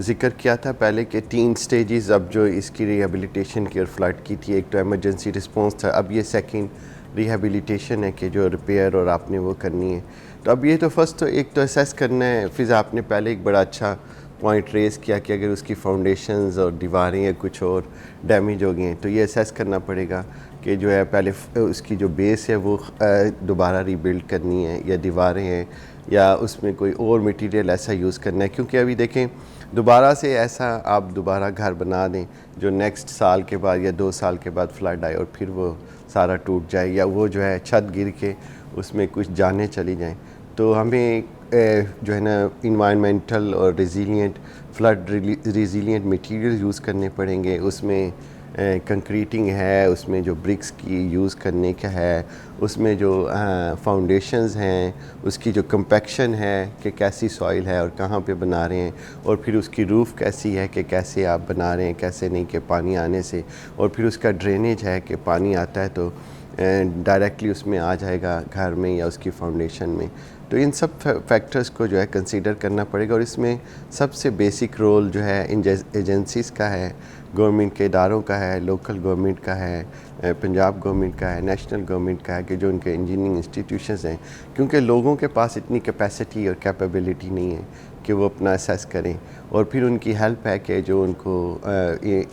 ज़िक्र किया था पहले कि 3 स्टेजेस अब जो इसकी रिहेबिलिटेशन की और फ्लड की थी, एक तो एमरजेंसी रिस्पॉन्स था, अब ये सेकंड रिहेबिलिटेशन है कि जो रिपेयर और आपने वो करनी है। तो अब ये तो फर्स्ट तो एक तो असेस करना है। फिर आपने पहले एक बड़ा अच्छा पॉइंट रेज़ किया कि अगर उसकी फाउंडेशंस और दीवारें या कुछ और डैमेज हो गई हैं, तो ये असेस करना पड़ेगा कि जो है पहले उसकी जो बेस है वो दोबारा रीबिल्ड करनी है, या दीवारें हैं, या उसमें कोई और मटेरियल ऐसा यूज़ करना है। क्योंकि अभी देखें, दोबारा से ऐसा आप दोबारा घर बना दें जो नेक्स्ट साल के बाद या 2 साल के बाद फ्लड आए और फिर वो सारा टूट जाए, या वो जो है छत गिर के उसमें कुछ जानें चली जाएं, तो हमें जो है ना इन्वायरमेंटल और resilient flood resilient material use करने पड़ेंगे। उसमें कंक्रीटिंग है, उसमें जो ब्रिक्स की यूज़ करने का है, उसमें जो फाउंडेशंस हैं, उसकी जो कंपैक्शन है कि कैसी सॉइल है और कहाँ पे बना रहे हैं, और फिर उसकी रूफ़ कैसी है कि कैसे आप बना रहे हैं, कैसे नहीं कि पानी आने से, और फिर उसका ड्रेनेज है कि पानी आता है तो डायरेक्टली उसमें आ जाएगा घर में या उसकी फाउंडेशन में। तो इन सब फैक्टर्स को जो है कंसीडर करना पड़ेगा, और इसमें सबसे बेसिक रोल जो है इन एजेंसीज़ का है, गवर्नमेंट के इदारों का है, लोकल गवर्नमेंट का है, पंजाब गवर्नमेंट का है, नेशनल गवर्नमेंट का है, कि जो उनके इंजीनियरिंग इंस्टीट्यूशंस हैं, क्योंकि लोगों के पास इतनी कैपेसिटी और कैपेबिलिटी नहीं है कि वो अपना असेस करें, और फिर उनकी हेल्प है कि जो उनको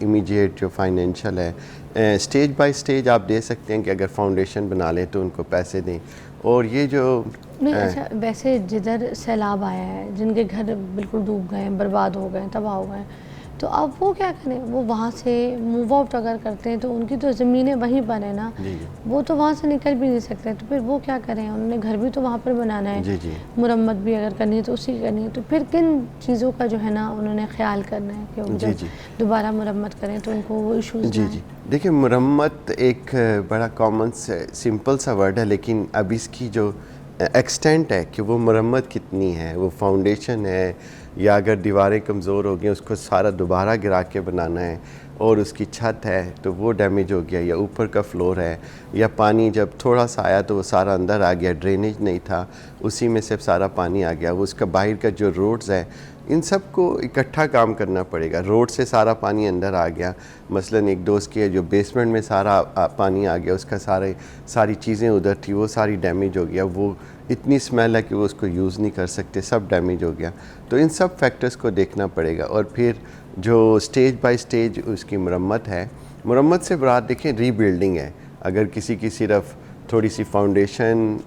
इमीडिएट जो फाइनेंशियल है स्टेज बाय स्टेज आप दे सकते हैं कि अगर फाउंडेशन बना लें तो उनको पैसे दें। और ये जो नहीं, अच्छा, वैसे जिधर सैलाब आया है, जिनके घर बिल्कुल डूब गए, बर्बाद हो गए, तबाह हो गए, तो अब वो क्या करें? वो वहाँ से मूव आउट अगर करते हैं तो उनकी तो ज़मीनें वहीं पर है ना, वो तो वहाँ से निकल भी नहीं सकते, तो फिर वो क्या करें? उन्होंने घर भी तो वहाँ पर बनाना है, मुरम्मत भी अगर करनी है तो उसी करनी है, तो फिर किन चीज़ों का जो है ना उन्होंने ख्याल करना है कि वो जब दोबारा मुरम्मत करें तो उनको वो इशूज़ ना आए? देखिए, मुरम्मत एक बड़ा कॉमन सिंपल सा वर्ड है, लेकिन अब इसकी जो एक्सटेंट है कि वो मुरम्मत कितनी है, वो फाउंडेशन है, या अगर दीवारें कमज़ोर हो गई उसको सारा दोबारा गिरा के बनाना है, और उसकी छत है तो वो डैमेज हो गया, या ऊपर का फ्लोर है, या पानी जब थोड़ा सा आया तो वो सारा अंदर आ गया, ड्रेनेज नहीं था, उसी में से सारा पानी आ गया, वो उसका बाहर का जो रोड्स है, इन सब को इकट्ठा काम करना पड़ेगा। रोड से सारा पानी अंदर आ गया, मसलन एक दोस्त की है जो बेसमेंट में सारा पानी आ गया, उसका सारी चीज़ें उधर थी वो सारी डैमेज हो गया, वो इतनी स्मेल है कि वो उसको यूज़ नहीं कर सकते, सब डैमेज हो गया। तो इन सब फैक्टर्स को देखना पड़ेगा, और फिर जो स्टेज बाय स्टेज उसकी मुरम्मत है, मुरम्मत से मुराद देखें रीबिल्डिंग है। अगर किसी की सिर्फ थोड़ी सी फाउंडेशन,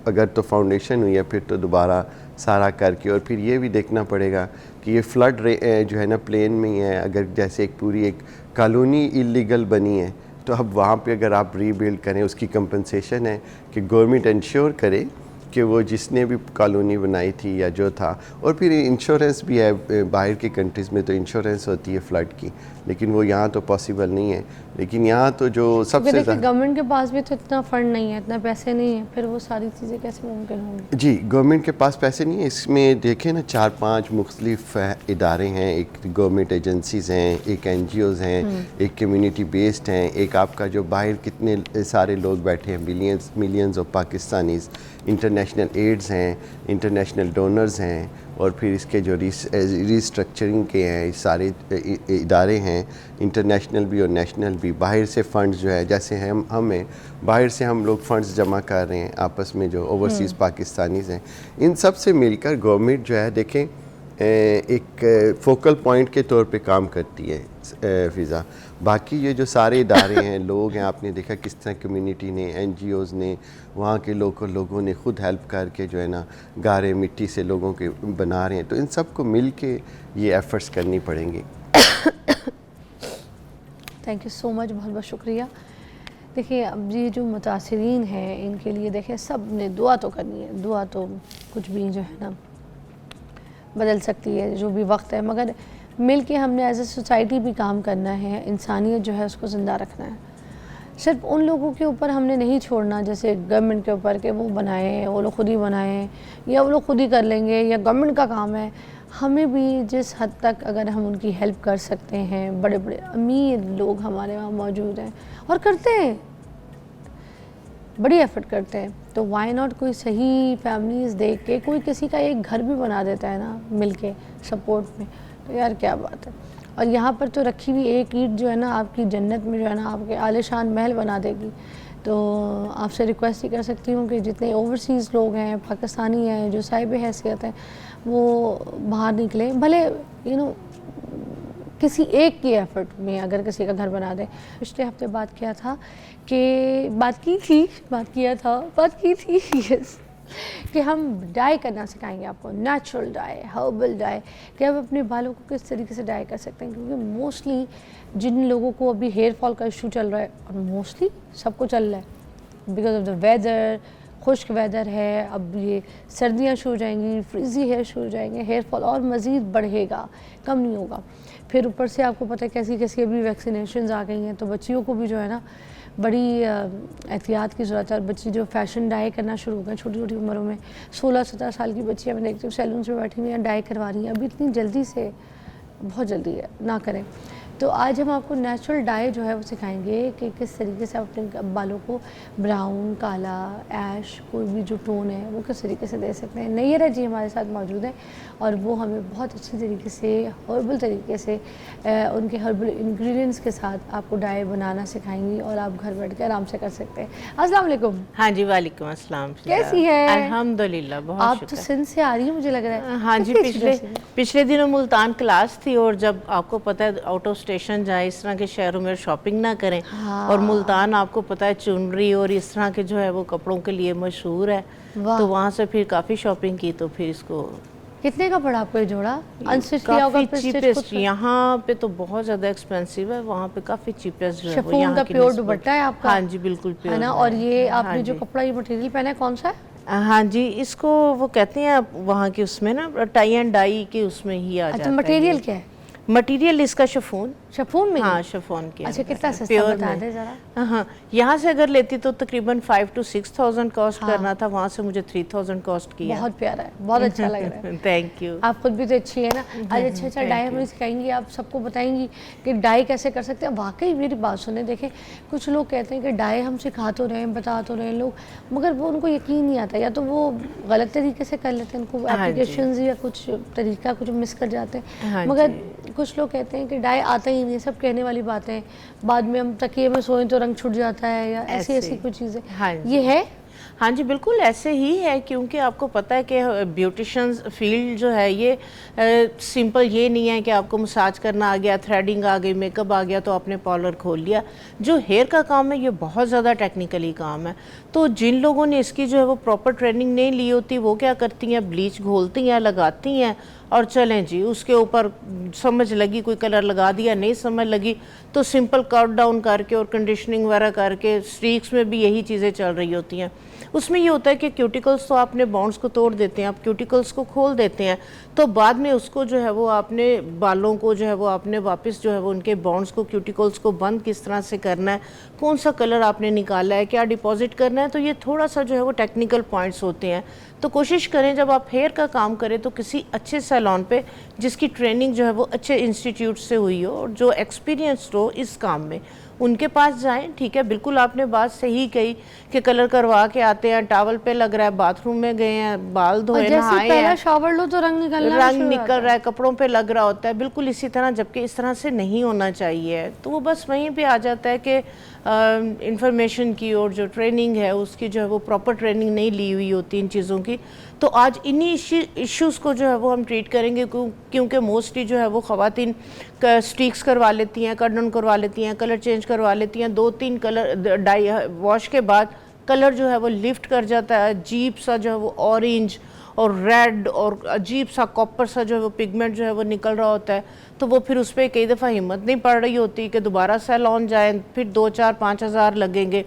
अगर तो फाउंडेशन हुई है, फिर तो दोबारा सारा करके, और फिर ये भी देखना पड़ेगा कि ये फ्लड जो है ना प्लेन में ही है, अगर जैसे एक पूरी एक कॉलोनी इलीगल बनी है तो अब वहाँ पे अगर आप रीबिल्ड करें, उसकी कंपनसेशन है कि गवर्नमेंट इंश्योर करे कि वो जिसने भी कॉलोनी बनाई थी या जो था, और फिर इंश्योरेंस भी है, बाहर की कंट्रीज़ में तो इंश्योरेंस होती है फ़्लड की, लेकिन वो यहाँ तो पॉसिबल नहीं है। लेकिन यहाँ तो जो सबसे गवर्नमेंट के पास भी तो इतना फ़ंड नहीं है, इतना पैसे नहीं है, फिर वो सारी चीज़ें कैसे मुमकिन होंगी? जी, गवर्नमेंट के पास पैसे नहीं है। इसमें देखें ना 4-5 मुख्तलिफ इदारे हैं, एक गवर्नमेंट एजेंसीज़ हैं, एक NGOs हैं, एक कम्युनिटी बेस्ड हैं, एक आपका जो बाहर कितने सारे लोग बैठे हैं, millions of Pakistanis, international aids हैं, इंटरनेशनल डोनर्स हैं, और फिर इसके जो रिस्ट्रक्चरिंग के हैं सारे इदारे हैं, इंटरनेशनल भी और नेशनल भी, बाहर से फ़ंड्स जो है, जैसे हमें बाहर से हम लोग फ़ंड्स जमा कर रहे हैं आपस में जो ओवरसीज़ पाकिस्तानीज़ हैं, इन सब से मिलकर गवर्नमेंट जो है देखें एक फोकल पॉइंट के तौर पे काम करती है फ़िज़ा। बाकी ये जो सारे इदारे हैं, लोग हैं, आपने देखा किस तरह कम्युनिटी ने, NGOs ने, वहाँ के लोगों ने खुद हेल्प करके जो है ना गारे मिट्टी से लोगों के बना रहे हैं। तो इन सब को मिल के ये एफ़र्ट्स करनी पड़ेंगी। थैंक यू सो मच, बहुत बहुत शुक्रिया। देखिए अब ये जो मुतासिरीन हैं इनके लिए देखें सब ने दुआ तो करनी है, दुआ तो कुछ भी जो है ना बदल सकती है जो भी वक्त है, मगर मिल के हमने एज ए सोसाइटी भी काम करना है, इंसानियत जो है उसको ज़िंदा रखना है। सिर्फ उन लोगों के ऊपर हमने नहीं छोड़ना जैसे गवर्नमेंट के ऊपर कि वो बनाएं, वो लोग खुद ही बनाएं या वो लोग खुद ही कर लेंगे या गवर्नमेंट का काम है। हमें भी जिस हद तक अगर हम उनकी हेल्प कर सकते हैं, बड़े बड़े अमीर लोग हमारे वहाँ मौजूद हैं और करते हैं, बड़ी एफर्ट करते हैं, तो वाई नॉट कोई सही फैमिलीज़ देख के कोई किसी का एक घर भी बना देता है ना मिल के सपोर्ट में, तो यार क्या बात है। और यहाँ पर तो रखी हुई एक ईंट जो है ना आपकी जन्नत में जो है ना आपके आलिशान महल बना देगी। तो आपसे रिक्वेस्ट ही कर सकती हूँ कि जितने ओवरसीज़ लोग हैं, पाकिस्तानी हैं जो साहिब हैसियत हैं, वो बाहर निकलें, भले किसी एक की एफ़र्ट में अगर किसी का घर बना दे। पिछले हफ्ते बात किया था यस कि हम डाई करना सिखाएंगे आपको, नेचुरल डाई, हर्बल डाई, कि आप अपने बालों को किस तरीके से डाई कर सकते हैं। क्योंकि मोस्टली जिन लोगों को अभी हेयर फॉल का इशू चल रहा है, और मोस्टली सबको चल रहा है बिकॉज ऑफ द वेदर, खुश्क वेदर है, अब ये सर्दियाँ शुरू हो जाएंगी, फ्रीजी हेयर शुरू हो जाएंगे, हेयर फॉल और मज़ीद बढ़ेगा, कम नहीं होगा। फिर ऊपर से आपको पता है कैसी कैसी अभी वैक्सीनेशंस आ गई हैं, तो बच्चियों को भी जो है ना बड़ी एहतियात की ज़रूरत है। और बच्ची जो फैशन डाई करना शुरू हो गए छोटी छोटी उम्रों में, 16-17 साल की बच्चियाँ मैं देखती हूँ सैलून में बैठी हुई हैं, डाई करवा रही हैं। अभी इतनी जल्दी से, बहुत जल्दी है, ना करें। तो आज हम आपको नेचुरल डाई जो है वो सिखाएंगे कि किस तरीके से आप अपने बालों को ब्राउन, काला, ऐश, कोई भी जो टोन है वो किस तरीके से दे सकते हैं। नैयरा जी हमारे साथ मौजूद हैं और वो हमें बहुत अच्छी तरीके से हर्बल तरीके से उनके हर्बल इंग्रेडिएंट्स के साथ आपको डाई बनाना सिखाएंगी और आप घर बैठ के आराम से कर सकते हैं। अस्सलाम वालेकुम। हाँ जी, वालेकुम अस्सलाम। कैसी है? अल्हम्दुलिल्लाह, बहुत आप तो सिंध से आ रही है मुझे लग रहा है। हाँ जी, पिछले दिनों मुल्तान क्लास थी और जब आपको पता है आउट ऑफ स्टेशन जाए, इस तरह के शहरों में शॉपिंग ना करें। हाँ। और मुल्तान आपको पता है चुनरी और इस तरह के जो है वो कपड़ों के लिए मशहूर है, तो वहाँ से फिर काफ़ी शॉपिंग की। तो फिर इसको कितने का पड़ा आपको ये जोड़ा? अनस्टिच किया होगा? चीपेस्ट, यहाँ पे तो बहुत ज़्यादा एक्सपेंसिव है, वहाँ पे काफ़ी चीपेस्ट जो है वो यहाँ का प्योर दुपट्टा है आपका? हाँ जी, बिल्कुल प्योर है ना। और ये आपने जो कपड़ा, ये मटेरियल पहना है कौन सा है? हाँ जी, इसको वो कहते हैं वहाँ के उसमें ना टाई एंड डाई के उसमें ही आ जाता है। मटेरियल क्या है? मटेरियल इसका शिफॉन में? हाँ, शिफॉन के। अच्छा, कितना सस्ता बता दे जरा। हाँ, यहाँ से अगर लेती तो तकरीबन 5,000 to 6,000 कॉस्ट करना था, वहाँ से मुझे 3,000 कॉस्ट किया। बहुत प्यारा है, बहुत अच्छा लग रहा है। Thank you. आप खुद भी तो अच्छी है ना। आज अच्छा डाई हमें सिखाएंगी, आप सबको बताएंगी कि डाई कैसे कर सकते हैं। वाकई मेरी बात सुने, देखें कुछ लोग कहते हैं कि डाई हम सिखा तो रहे हैं, बता तो रहे हैं लोग, मगर वो उनको यकीन नहीं आता, या तो वो गलत तरीके से कर लेते हैं, उनको एप्लीकेशंस या कुछ तरीका कुछ मिस कर जाते हैं। मगर कुछ लोग कहते हैं कि डाई आता ही नहीं, सब कहने वाली बातें, बाद में हम तकिए में सोएं तो रंग छूट जाता है, या ऐसी ऐसी कुछ चीज़ें। हाँ, ये है। हाँ जी, बिल्कुल ऐसे ही है, क्योंकि आपको पता है कि ब्यूटिशियंस फील्ड जो है ये सिंपल ये नहीं है कि आपको मसाज करना आ गया, थ्रेडिंग आ गई, मेकअप आ गया तो आपने पार्लर खोल लिया। जो हेयर का काम है ये बहुत ज़्यादा टेक्निकली काम है। तो जिन लोगों ने इसकी जो है वो प्रॉपर ट्रेनिंग नहीं ली होती, वो क्या करती हैं, ब्लीच घोलती हैं, लगाती हैं और चलें जी, उसके ऊपर समझ लगी, कोई कलर लगा दिया, नहीं समझ लगी तो सिंपल कट डाउन करके और कंडीशनिंग वगैरह करके, स्ट्रीक्स में भी यही चीज़ें चल रही होती हैं। उसमें ये होता है कि क्यूटिकल्स तो आपने बॉन्ड्स को तोड़ देते हैं, आप क्यूटिकल्स को खोल देते हैं, तो बाद में उसको जो है वो आपने बालों को जो है वो आपने वापस जो है वो उनके बॉन्ड्स को, क्यूटिकल्स को बंद किस तरह से करना है, कौन सा कलर आपने निकाला है, क्या डिपॉजिट करना है, तो ये थोड़ा सा जो है वो टेक्निकल पॉइंट्स होते हैं। तो कोशिश करें जब आप हेयर का काम करें तो किसी अच्छे सैलून पे जिसकी ट्रेनिंग जो है वो अच्छे इंस्टीट्यूट से हुई हो और जो एक्सपीरियंस्ड हो इस काम में, उनके पास जाएं। ठीक है, बिल्कुल आपने बात सही कही कि कलर करवा के आते हैं, टॉवल पे लग रहा है, बाथरूम में गए हैं, बाल धोए, नहाए हैं, शावर लो तो रंग निकल रहा है, कपड़ों पे लग रहा होता है, बिल्कुल इसी तरह, जबकि इस तरह से नहीं होना चाहिए। तो वो बस वहीं पे आ जाता है कि इंफॉर्मेशन की और जो ट्रेनिंग है उसकी जो है वो प्रॉपर ट्रेनिंग नहीं ली हुई होती इन चीज़ों की। तो आज इन्हीं इश्यूज़ को जो है वो हम ट्रीट करेंगे, क्योंकि मोस्टली जो है वो ख़वातीन स्ट्रीक्स करवा लेती हैं, कट डाउन करवा लेती हैं, कलर चेंज करवा लेती हैं, 2-3 कलर डाई वॉश के बाद कलर जो है वो लिफ्ट कर जाता है, अजीब सा जो है वो ऑरेंज और रेड और अजीब सा कॉपर सा जो है वो पिगमेंट जो है वो निकल रहा होता है। तो वो फिर उस पर कई दफ़ा हिम्मत नहीं पड़ रही होती कि दोबारा सैलून जाएं, फिर 2-4-5 हज़ार लगेंगे।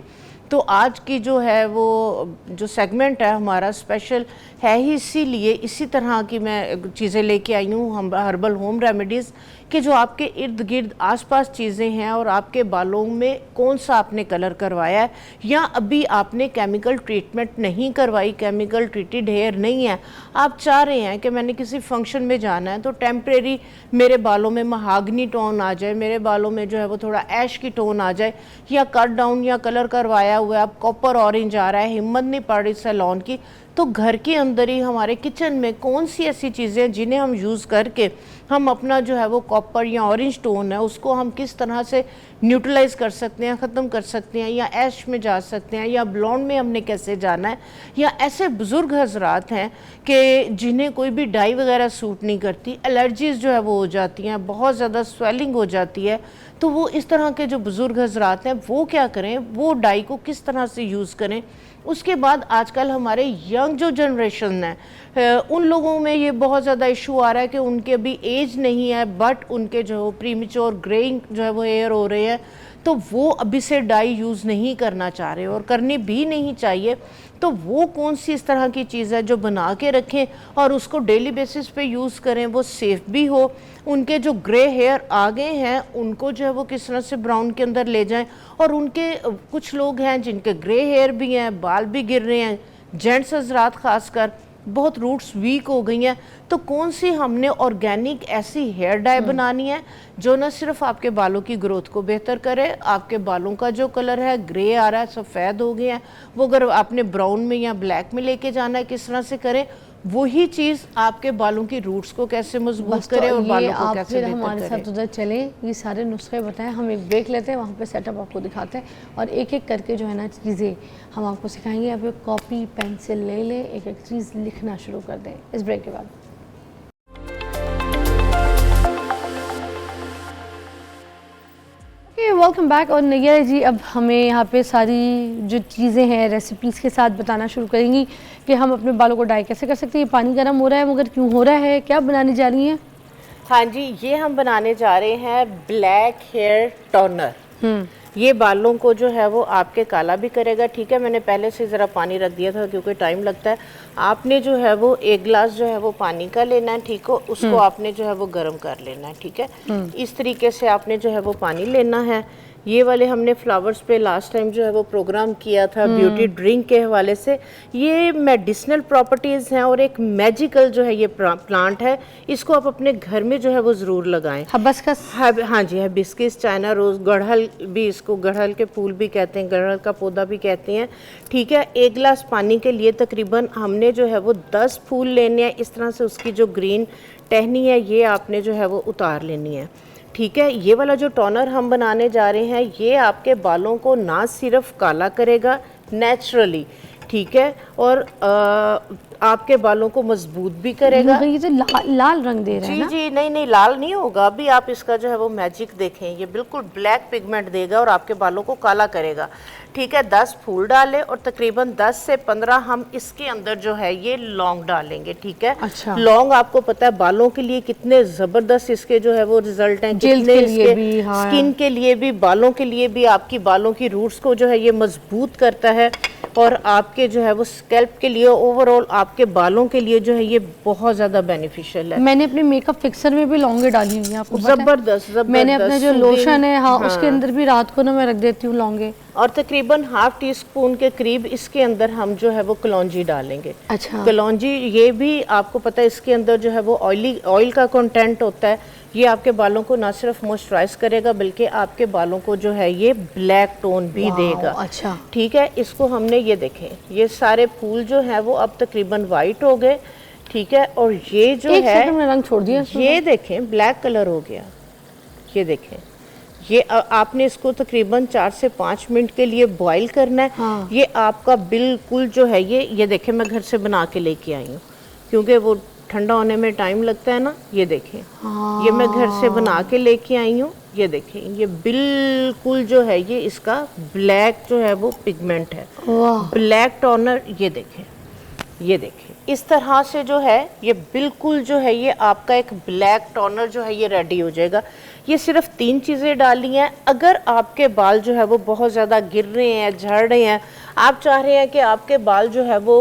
तो आज की जो है वो जो सेगमेंट है हमारा स्पेशल है ही इसीलिए, इसी तरह की मैं चीज़ें लेके आई हूँ, हम हर्बल होम रेमेडीज़ कि जो आपके इर्द गिर्द आसपास चीज़ें हैं और आपके बालों में कौन सा आपने कलर करवाया है या अभी आपने केमिकल ट्रीटमेंट नहीं करवाई, केमिकल ट्रीटेड हेयर नहीं है, आप चाह रहे हैं कि मैंने किसी फंक्शन में जाना है तो टेम्परेरी मेरे बालों में महागनी टोन आ जाए, मेरे बालों में जो है वो थोड़ा ऐश की टोन आ जाए, या कट डाउन या कलर करवाया हुआ है, अब कॉपर ऑरेंज आ रहा है, हिम्मत नहीं पड़ रही सैलून की, तो घर के अंदर ही हमारे किचन में कौन सी ऐसी चीज़ें हैं जिन्हें हम यूज़ करके हम अपना जो है वो कॉपर या ऑरेंज टोन है उसको हम किस तरह से न्यूट्रलाइज कर सकते हैं, ख़त्म कर सकते हैं, या ऐश में जा सकते हैं, या ब्लॉन्ड में हमने कैसे जाना है। या ऐसे बुज़ुर्ग हजरात हैं कि जिन्हें कोई भी डाई वगैरह सूट नहीं करती, एलर्जीज़ जो है वो हो जाती हैं, बहुत ज़्यादा स्वेलिंग हो जाती है, तो वो इस तरह के जो बुज़ुर्ग हजरात हैं वो क्या करें, वो डाई को किस तरह से यूज़ करें। उसके बाद आजकल हमारे यंग जो जनरेशन है उन लोगों में ये बहुत ज़्यादा इशू आ रहा है कि उनके अभी एज नहीं है बट उनके जो प्रीमेच्योर ग्रेइंग जो है वो हेयर हो रहे हैं, तो वो अभी से डाई यूज़ नहीं करना चाह रहे और करनी भी नहीं चाहिए। तो वो कौन सी इस तरह की चीज़ है जो बना के रखें और उसको डेली बेसिस पे यूज़ करें, वो सेफ़ भी हो, उनके जो ग्रे हेयर आ गए हैं उनको जो है वो किस तरह से ब्राउन के अंदर ले जाएं, और उनके कुछ लोग हैं जिनके ग्रे हेयर भी हैं, बाल भी गिर रहे हैं, जेंट्स हजरात खासकर बहुत रूट्स वीक हो गई हैं, तो कौन सी हमने ऑर्गेनिक ऐसी हेयर डाई बनानी है जो न सिर्फ आपके बालों की ग्रोथ को बेहतर करे, आपके बालों का जो कलर है ग्रे आ रहा है, सफ़ेद हो गए हैं, वो अगर आपने ब्राउन में या ब्लैक में लेके जाना है किस तरह से करें, वही चीज़ आपके बालों की रूट्स को कैसे मजबूत करे और बालों को कैसे बेहतर करे। हमारे साथ उधर चले, ये सारे नुस्खे बताएं, हम एक ब्रेक लेते हैं, वहाँ पे सेटअप आपको दिखाते हैं और एक एक करके जो है ना चीज़ें हम आपको सिखाएंगे। आप एक कॉपी पेंसिल ले लें, एक एक चीज़ लिखना शुरू कर दें इस ब्रेक के बाद। Welcome back. और नैया जी अब हमें यहाँ पे सारी जो चीज़ें हैं रेसिपीज़ के साथ बताना शुरू करेंगी कि हम अपने बालों को डाई कैसे कर सकते हैं। ये पानी गर्म हो रहा है मगर क्यों हो रहा है, क्या बनाने जा रही हैं? हाँ जी, ये हम बनाने जा रहे हैं ब्लैक हेयर टोनर। ये बालों को जो है वो आपके काला भी करेगा। ठीक है, मैंने पहले से ज़रा पानी रख दिया था क्योंकि टाइम लगता है। आपने जो है वो 1 गिलास जो है वो पानी का लेना है, ठीक हो, उसको आपने जो है वो गर्म कर लेना है। ठीक है, इस तरीके से आपने जो है वो पानी लेना है। ये वाले हमने फ्लावर्स पे लास्ट टाइम जो है वो प्रोग्राम किया था ब्यूटी ड्रिंक के हवाले से। ये मेडिसिनल प्रॉपर्टीज़ हैं और एक मैजिकल जो है ये प्लांट है, इसको आप अपने घर में जो है वो ज़रूर लगाएं। हिबिस्कस, हाँ जी, हिबिस्कस, चाइना रोज़, गड़हल भी, इसको गड़हल के फूल भी कहते हैं, गड़हल का पौधा भी कहते हैं। ठीक है, 1 गिलास पानी के लिए तकरीबन हमने जो है वो 10 फूल लेने हैं। इस तरह से उसकी जो ग्रीन टहनी है ये आपने जो है वो उतार लेनी है। ठीक है, ये वाला जो टोनर हम बनाने जा रहे हैं ये आपके बालों को ना सिर्फ काला करेगा नेचुरली, ठीक है, और आपके बालों को मजबूत भी करेगा। ये तो लाल रंग दे रहा है ना? जी, नहीं, लाल नहीं होगा। अभी आप इसका जो है वो मैजिक देखें, ये बिल्कुल ब्लैक पिगमेंट देगा और आपके बालों को काला करेगा। ठीक है, 10 फूल डालें और तकरीबन 10 से 15 हम इसके अंदर जो है ये लौंग डालेंगे। ठीक है, अच्छा। लौंग आपको पता है बालों के लिए कितने जबरदस्त इसके जो है वो रिजल्ट हैं, जल्द के लिए भी, हाँ, स्किन के लिए भी, बालों के लिए भी, आपकी बालों की रूट्स को जो है ये मजबूत करता है और आपके जो है वो स्कैल्प के लिए, ओवरऑल आपके बालों के लिए जो है ये बहुत ज्यादा बेनिफिशियल है। मैंने अपने मेकअप फिक्सर में भी लौंगे डाली हुई हैं, आपको पता है? जबरदस्त। मैंने अपना जो लोशन है हाँ उसके अंदर भी रात को ना मैं रख देती हूँ लौंगे, और तकरीबन ½ टीस्पून के करीब इसके अंदर हम जो है वो कलौंजी डालेंगे। अच्छा। कलौंजी ये भी आपको पता है इसके अंदर जो है वो ऑयल का कंटेंट होता है, ये आपके बालों को ना सिर्फ मॉइस्चराइज करेगा बल्कि आपके बालों को जो है ये ब्लैक टोन भी देगा। अच्छा, ठीक है, इसको हमने ये देखें, ये सारे फूल जो हैं वो अब तकरीबन वाइट हो गए। ठीक है, और ये जो एक है सेकंड में रंग छोड़ दिया इसमें। ये देखें ब्लैक कलर हो गया। ये देखें, ये आपने इसको तकरीबन 4 से 5 मिनट के लिए बॉईल करना है। हाँ। ये आपका बिल्कुल जो है ये देखें, मैं घर से बना के लेके आई हूँ क्योंकि वो ठंडा होने में टाइम लगता है ना। ये देखें, ये मैं घर से बना के लेके आई हूँ। ये देखें, ये बिल्कुल जो है ये इसका ब्लैक जो है वो पिगमेंट है, वाह, ब्लैक टोनर। ये देखें, ये देखें, इस तरह से जो है ये बिल्कुल जो है ये आपका एक ब्लैक टोनर जो है ये रेडी हो जाएगा। ये सिर्फ 3 चीज़ें डाली हैं। अगर आपके बाल जो है वो बहुत ज़्यादा गिर रहे हैं, झड़ रहे हैं, आप चाह रहे हैं कि आपके बाल जो है वो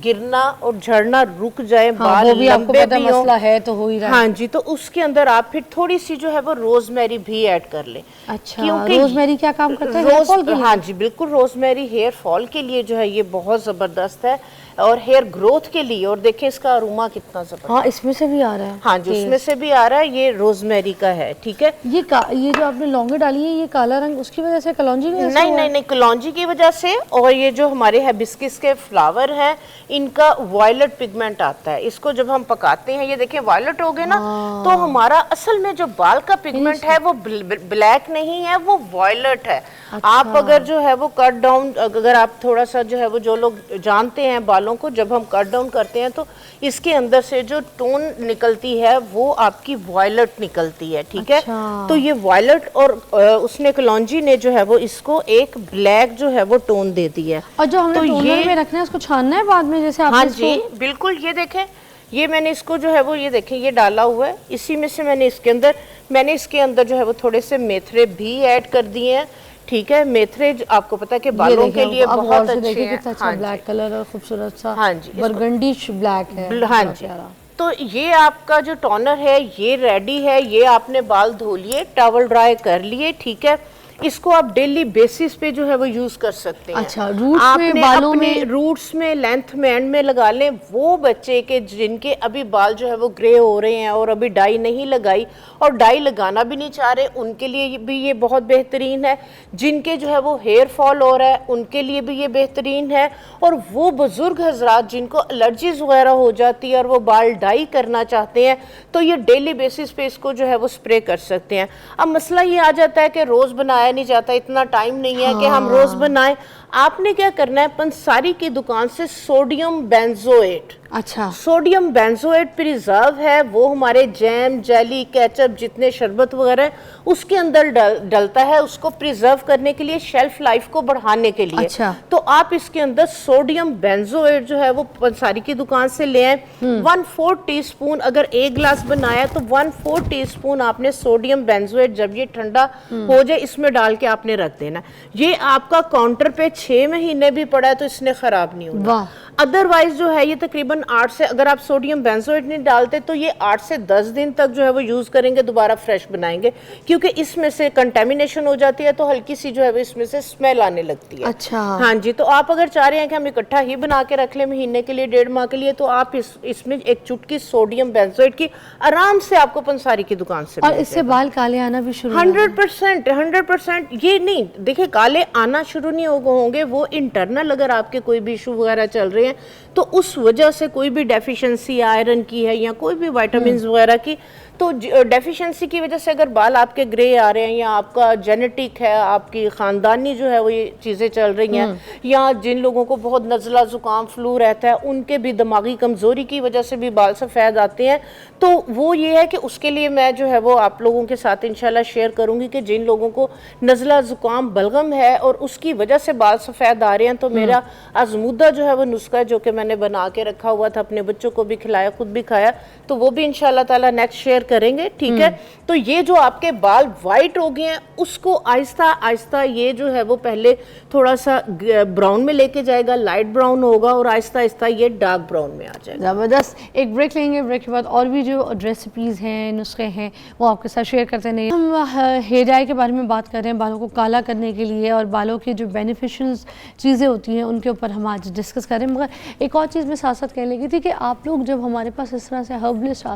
गिरना और झड़ना रुक जाए, हाँ, बाल वो भी आपको लंबे पता भी हों, मसला है तो हो ही रहा है। हाँ जी, तो उसके अंदर आप फिर थोड़ी सी जो है वो रोजमेरी भी ऐड कर लें। अच्छा, क्योंकि रोजमेरी क्या काम करता है? हेयर फॉल के लिए? हाँ जी, बिल्कुल, रोजमेरी हेयर फॉल के लिए जो है ये बहुत ज़बरदस्त है और हेयर ग्रोथ के लिए। और देखें इसका अरोमा कितना ज़बरदस्त। हाँ, इसमें से भी आ रहा है। हाँ जी, उसमें से भी आ रहा है, ये रोजमेरी का है। ठीक है, ये जो आपने लौंगे डाली है, ये काला रंग उसकी वजह से, कलौंजी की वजह से नहीं हुआ है? नहीं नहीं, कलौंजी की वजह से। और ये जो हमारे हिबिस्कस के फ्लावर हैं इनका वायलेट पिगमेंट आता है। इसको जब हम पकाते हैं, ये देखें वायलेट हो गए ना, तो हमारा असल में जो बाल का पिगमेंट है वो ब्लैक नहीं है, वो वायलेट है। आप अगर जो है वो कट डाउन, अगर आप थोड़ा सा जो है वो, जो लोग जानते हैं बालों को, जब हम कट डाउन करते हैं तो इसके अंदर से जो टोन निकलती है वो आपकी वायलेट निकलती है। ठीक है, अच्छा। तो ये वायलेट और उसने कलौंजी ने जो है वो इसको एक ब्लैक जो है वो टोन दे दी है। और जो हमने तो टोनर में रखना है उसको छानना है बाद में, जैसे आपने हाँ इसको- जी, बिल्कुल। ये देखें, ये मैंने इसको जो है वो, ये देखें, ये डाला हुआ है। इसी में से मैंने इसके अंदर जो है वो थोड़े से मेथरे भी ऐड कर दिए हैं। ठीक है, मेथरे आपको पता है कि बालों के लिए बहुत अच्छे हैं। कितना अच्छा हाँ ब्लैक कलर और खूबसूरत सा, हाँ जी, इसको- बरगंडीश ब्लैक है। हाँ बड़ा जी, प्यारा। तो ये आपका जो टोनर है ये रेडी है। ये आपने बाल धो लिए, टॉवल ड्राई कर लिए। ठीक है, इसको आप डेली बेसिस पे जो है वो यूज कर सकते हैं। अच्छा, रूट्स में, बालों में, रूट्स में, लेंथ में, एंड में लगा लें। वो बच्चे के जिनके अभी बाल जो है वो ग्रे हो रहे हैं और अभी डाई नहीं लगाई और डाई लगाना भी नहीं चाह रहे, उनके लिए भी ये बहुत बेहतरीन है। जिनके जो है वो हेयर फॉल हो रहा है उनके लिए भी ये बेहतरीन है। और वो बुजुर्ग हजरात जिनको एलर्जीज वगैरह हो जाती है और वो बाल डाई करना चाहते हैं तो ये डेली बेसिस पे इसको जो है वो स्प्रे कर सकते हैं। अब मसला ये आ जाता है कि रोज बनाया नहीं जाता, इतना टाइम नहीं है कि हम रोज बनाएं। आपने क्या करना है, पंसारी की दुकान से सोडियम बेंजोएट, अच्छा, सोडियम बेंजोएट प्रिजर्व है, वो हमारे जैम, जेली, केचप, जितने शरबत वगैरह है उसके अंदर डलता है, उसको प्रिजर्व करने के लिए, शेल्फ लाइफ को बढ़ाने के लिए। अच्छा। तो आप इसके अंदर सोडियम बेंजोएट जो है वो पंसारी की दुकान से ले आए। 1/4 टीस्पून, अगर 1 गिलास बनाया तो 1/4 टीस्पून आपने सोडियम बेंजोएट, जब ये ठंडा हो जाए इसमें डाल के आपने रख देना। ये आपका काउंटर पे 6 महीने भी पड़ा है तो इसने खराब नहीं होगा। वाह। अदरवाइज जो है ये तकरीबन 8 से, अगर आप सोडियम बेंजोएट नहीं डालते तो ये 8 से 10 दिन तक जो है वो यूज करेंगे, दोबारा फ्रेश बनाएंगे, क्योंकि इसमें से कंटेमिनेशन हो जाती है तो हल्की सी जो है वो इसमें से स्मेल आने लगती है। अच्छा। हाँ जी, तो आप अगर चाह रहे हैं कि हम इकट्ठा ही बना के रख लें महीने के लिए, 1.5 माह के लिए, तो आप इसमें एक चुटकी सोडियम बेंजोएट की आराम से आपको पंसारी की दुकान से और इससे बाल काले आना भी शुरू 100%। ये नहीं, देखिए, काले आना शुरू नहीं होंगे, वो इंटरनल अगर आपके कोई भी इशू वगैरह चल रहे हैं तो उस वजह से, कोई भी डेफिशिएंसी आयरन की है या कोई भी विटामिन्स वगैरह की, तो डेफिशिएंसी की वजह से अगर बाल आपके ग्रे आ रहे हैं या आपका जेनेटिक है, आपकी ख़ानदानी जो है वो ये चीज़ें चल रही हैं, या जिन लोगों को बहुत नज़ला ज़ुकाम फ्लू रहता है उनके भी दिमागी कमज़ोरी की वजह से भी बाल सफ़ेद आते हैं, तो वो ये है कि उसके लिए मैं जो है वो आप लोगों के साथ इंशाल्लाह शेयर करूँगी कि जिन लोगों को नज़ला ज़ुकाम बलगम है और उसकी वजह से बाल सफ़ेद आ रहे हैं, तो मेरा आजमूदा जो है वो नुस्खा जो कि मैंने बना के रखा हुआ था, अपने बच्चों को भी खिलाया, खुद भी खाया, तो वो भी इंशाल्लाह ताला नेक्स्ट शेयर करेंगे। ठीक है, तो ये जो आपके बाल वाइट हो गए हैं उसको आहिस्ता आहिस्ता, ये जो है वो पहले थोड़ा सा ब्राउन में लेके जाएगा, लाइट ब्राउन होगा और आहिस्ता आहिस्ता ये डार्क ब्राउन में आ जाएगा। ज़बरदस्त। एक ब्रेक लेंगे, ब्रेक के बाद और भी जो रेसिपीज़ हैं, नुस्खे हैं, वो आपके साथ शेयर करते नहीं। हम हेयर डाई के बारे में बात कर रहे हैं, बालों को काला करने के लिए, और बालों की जो बेनिफिशियल चीज़ें होती हैं उनके ऊपर हम आज डिस्कस करें। मगर एक और चीज़ मैं साथ साथ कहने लगी थी कि आप लोग जब हमारे पास इस तरह से हर्बलिस्ट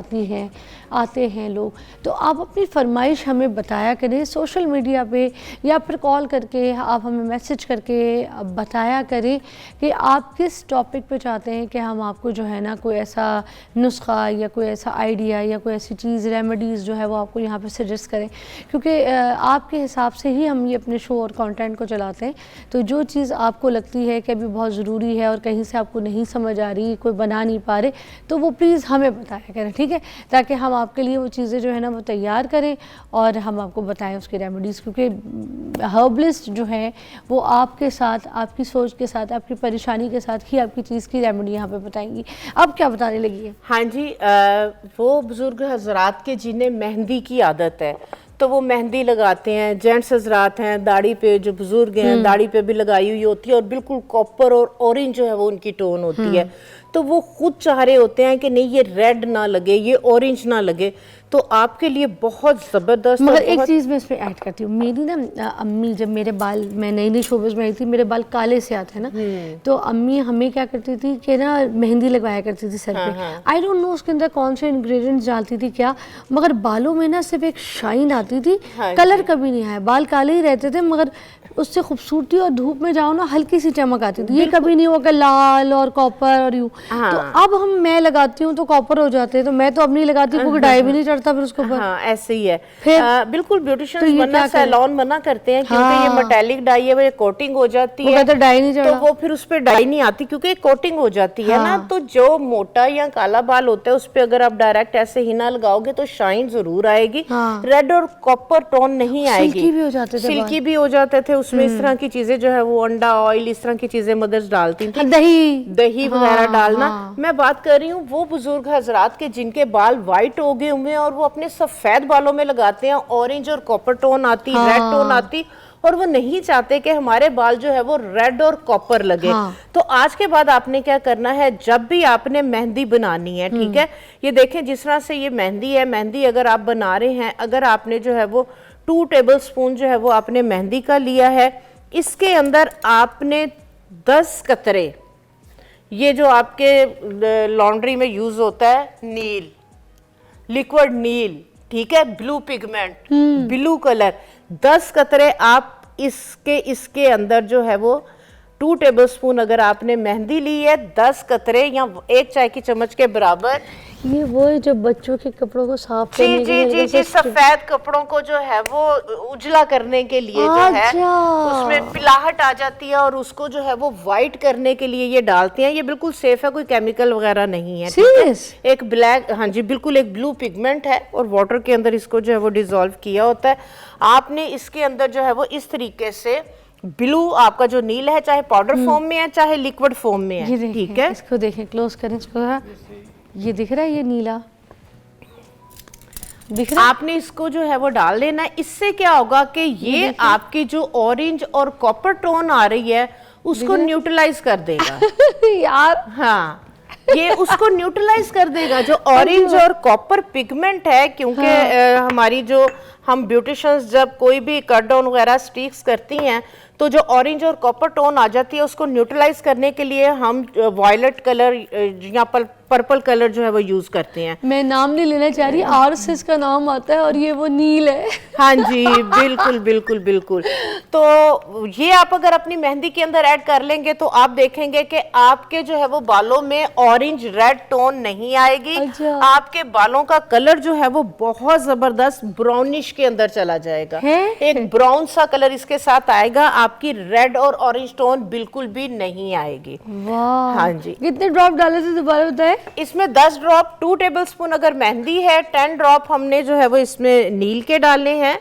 आते हैं लोग, तो आप अपनी फरमाइश हमें बताया करें सोशल मीडिया पे या फिर कॉल करके, आप हमें मैसेज करके बताया करें कि आप किस टॉपिक पे चाहते हैं कि हम आपको जो है ना कोई ऐसा नुस्खा या कोई ऐसा आइडिया या कोई ऐसी चीज़ रेमेडीज़ जो है वो आपको यहाँ पे सजेस्ट करें, क्योंकि आपके हिसाब से ही हम ये अपने शो और कंटेंट को चलाते हैं। तो जो चीज़ आपको लगती है कि अभी बहुत ज़रूरी है और कहीं से आपको नहीं समझ आ रही, कोई बना नहीं पा रहे, तो वो प्लीज़ हमें बताया करें, ठीक है, ताकि हम आपके लिए वो चीज़ें जो है ना वो तैयार करें और हम आपको बताएं उसकी रेमेडीज़, क्योंकि हर्बलिस्ट जो है वो आपके साथ, आपकी सोच के साथ, आपकी परेशानी के साथ ही आपकी चीज़ की रेमेडी यहाँ पे बताएंगी। अब क्या बताने लगी है? हाँ जी, वो बुज़ुर्ग हजरात के जिन्हें मेहंदी की आदत है तो वो मेहंदी लगाते हैं। जेंट्स हजरात हैं, दाढ़ी पे जो बुजुर्ग हैं दाढ़ी पे भी लगाई हुई होती है और बिल्कुल कॉपर और ऑरेंज जो है वो उनकी टोन होती है, तो वो खुद चाह रहे होते हैं कि नहीं ये रेड ना लगे, ये ऑरेंज ना लगे। तो आपके लिए बहुत ज़बरदस्त। मगर एक चीज़ मैं इसमें ऐड करती हूँ, मेरी ना अम्मी, जब मेरे बाल, मैं नई नई शोबिज़ में आई थी, मेरे बाल काले से आते हैं ना, तो अम्मी हमें क्या करती थी कि ना मेहंदी लगवाया करती थी सर पे। आई डोंट नो उसके अंदर कौन से इंग्रेडिएंट्स डालती थी क्या, मगर बालों में ना सिर्फ एक शाइन आती थी, कलर कभी नहीं आया, बाल काले ही रहते थे, मगर उससे खूबसूरती और धूप में जाओ ना हल्की सी चमक आती थी। ये कभी नहीं होगा लाल और कॉपर और यूं। तो अब मैं लगाती हूँ तो कॉपर हो जाते हैं, तो मैं तो अब नहीं लगाती क्योंकि डाई भी नहीं चढ़ता फिर उसको ऊपर। हाँ, ऐसे ही है। फिर बिल्कुल ब्यूटिशियंस वरना सैलून मना करते हैं क्योंकि ये मेटालिक डाई है, वो कोटिंग हो जाती है, तो डाई नहीं तो वो फिर उस पर डाई नहीं आती क्योंकि कोटिंग हो जाती है ना। तो जो मोटा या काला बाल होता है उस पर अगर आप डायरेक्ट ऐसे हिना लगाओगे तो शाइन जरूर आएगी, रेड और कॉपर टोन नहीं आएगी। सिल्की भी हो जाते थे, सिल्की भी हो जाते थे। उसमें इस तरह की चीजें जो है वो अंडा ऑयल इस तरह की चीजें मदर्स डालती थी, दही वगैरह डालना। मैं बात कर रही हूँ वो बुजुर्ग हजरात के जिनके बाल व्हाइट हो गए हुए हैं और वो अपने सफेद बालों में लगाते हैं, ऑरेंज और कॉपर टोन आती, रेड टोन आती, और वो नहीं चाहते कि हमारे बाल जो है वो रेड और कॉपर लगे। तो आज के बाद आपने क्या करना है, जब भी आपने मेहंदी बनानी है, ठीक है, ये देखें जिस तरह से ये मेहंदी है, मेहंदी अगर आप बना रहे हैं, अगर आपने जो है वो 2 टेबलस्पून जो है वो आपने मेहंदी का लिया है, इसके अंदर आपने 10 कतरे, ये जो आपके लॉन्ड्री में यूज होता है नील, लिक्विड नील, ठीक है, ब्लू पिगमेंट, ब्लू कलर, 10 कतरे आप इसके अंदर जो है वो 2 टेबलस्पून अगर आपने मेहंदी ली है, 10 कतरे या 1 चाय की चम्मच के बराबर। ये वो है जो बच्चों के कपड़ों को साफ करने के लिए, जी, सफेद कपड़ों को जो है वो उजला करने के लिए जो है उसमें पिलाहट आ जाती है और उसको जो है वो व्हाइट करने के लिए ये डालते हैं। ये बिल्कुल सेफ है, कोई केमिकल वगैरह नहीं है, ठीक है? एक ब्लैक, हाँ जी बिल्कुल, एक ब्लू पिगमेंट है और वाटर के अंदर इसको जो है वो डिसॉल्व किया होता है। आपने इसके अंदर जो है वो इस तरीके से ब्लू, आपका जो नील है, चाहे पाउडर फॉर्म में है चाहे लिक्विड फॉर्म में है, ठीक है? इसको देखें, क्लोज करें इसको, ये दिख रहा है, ये नीला दिख रहा है। आपने इसको जो है वो डाल लेना है। इससे क्या होगा कि ये आपकी जो ऑरेंज और कॉपर टोन आ रही है उसको न्यूट्रलाइज कर देगा यार। हाँ, ये उसको न्यूट्रलाइज कर देगा जो ऑरेंज और कॉपर पिगमेंट है, क्योंकि हमारी जो हम ब्यूटिशियंस जब कोई भी कट डाउन वगैरह स्टिक्स करती हैं तो जो ऑरेंज और कॉपर टोन आ जाती है उसको न्यूट्रलाइज करने के लिए हम वायलेट कलर या पर्पल कलर जो है वो यूज करते हैं। मैं नाम नहीं लेना चाह रही, आर से इसका नाम आता है और ये वो नील है। हाँ जी, बिल्कुल बिल्कुल बिल्कुल। तो ये आप अगर अपनी मेहंदी के अंदर ऐड कर लेंगे तो आप देखेंगे कि आपके जो है वो बालों में ऑरेंज रेड टोन नहीं आएगी। अच्छा। आपके बालों का कलर जो है वो बहुत जबरदस्त ब्राउनिश के अंदर चला जाएगा, एक ब्राउन सा कलर इसके साथ आएगा, आपकी रेड और ऑरेंज टोन बिल्कुल भी नहीं आएगी। वाह। हाँ जी। कितने ड्रॉप डाले थे दोबारा बताएं? इसमें 10 ड्रॉप, 2 टेबलस्पून अगर मेहंदी है, 10 ड्रॉप हमने जो है वो इसमें नील के डाले हैं,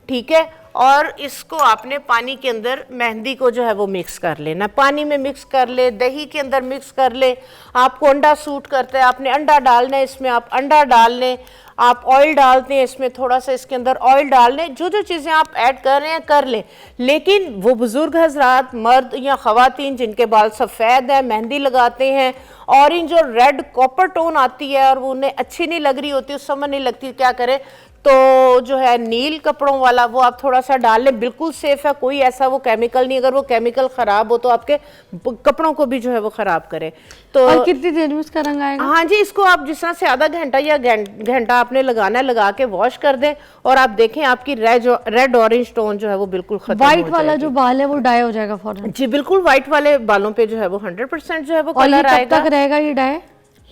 ठीक है। और इसको आपने पानी के अंदर मेहंदी को जो है वो मिक्स कर लेना, पानी में मिक्स कर ले, दही के अंदर मिक्स कर ले। आपको अंडा सूट करता है, आपने अंडा डालना है इसमें, आप अंडा डाल लें। आप ऑयल डालते हैं इसमें, थोड़ा सा इसके अंदर ऑयल डाल लें, जो जो चीज़ें आप ऐड कर रहे हैं कर लें। लेकिन वो बुजुर्ग हजरात, मर्द या ख़वातीन जिनके बाल सफ़ेद है, मेहंदी लगाते हैं, ऑरेंज और रेड कॉपर टोन आती है और वो उन्हें अच्छी नहीं लग रही होती, उस समय नहीं लगती, क्या करें, तो जो है नील कपड़ों वाला वो आप थोड़ा सा डाल लें, बिल्कुल सेफ है, कोई ऐसा वो केमिकल नहीं, अगर वो केमिकल ख़राब हो तो आपके कपड़ों को भी जो है वो ख़राब करे। तो और कितनी देर में इसका रंग आएगा? हाँ जी, इसको आप जिस तरह से आधा घंटा या घंटा आपने लगाना है, लगा के वॉश कर दें और आप देखें आपकी रेड ऑरेंज टोन जो है वो बिल्कुल खत्म हो व्हाइट वाला जाएगी। जो बाल है वो डाई हो जाएगा फौरन? जी बिल्कुल, व्हाइट वाले बालों पे जो है वो 100% जो है वो और ये कलर कब आएगा। तक रहेगा ये डाई?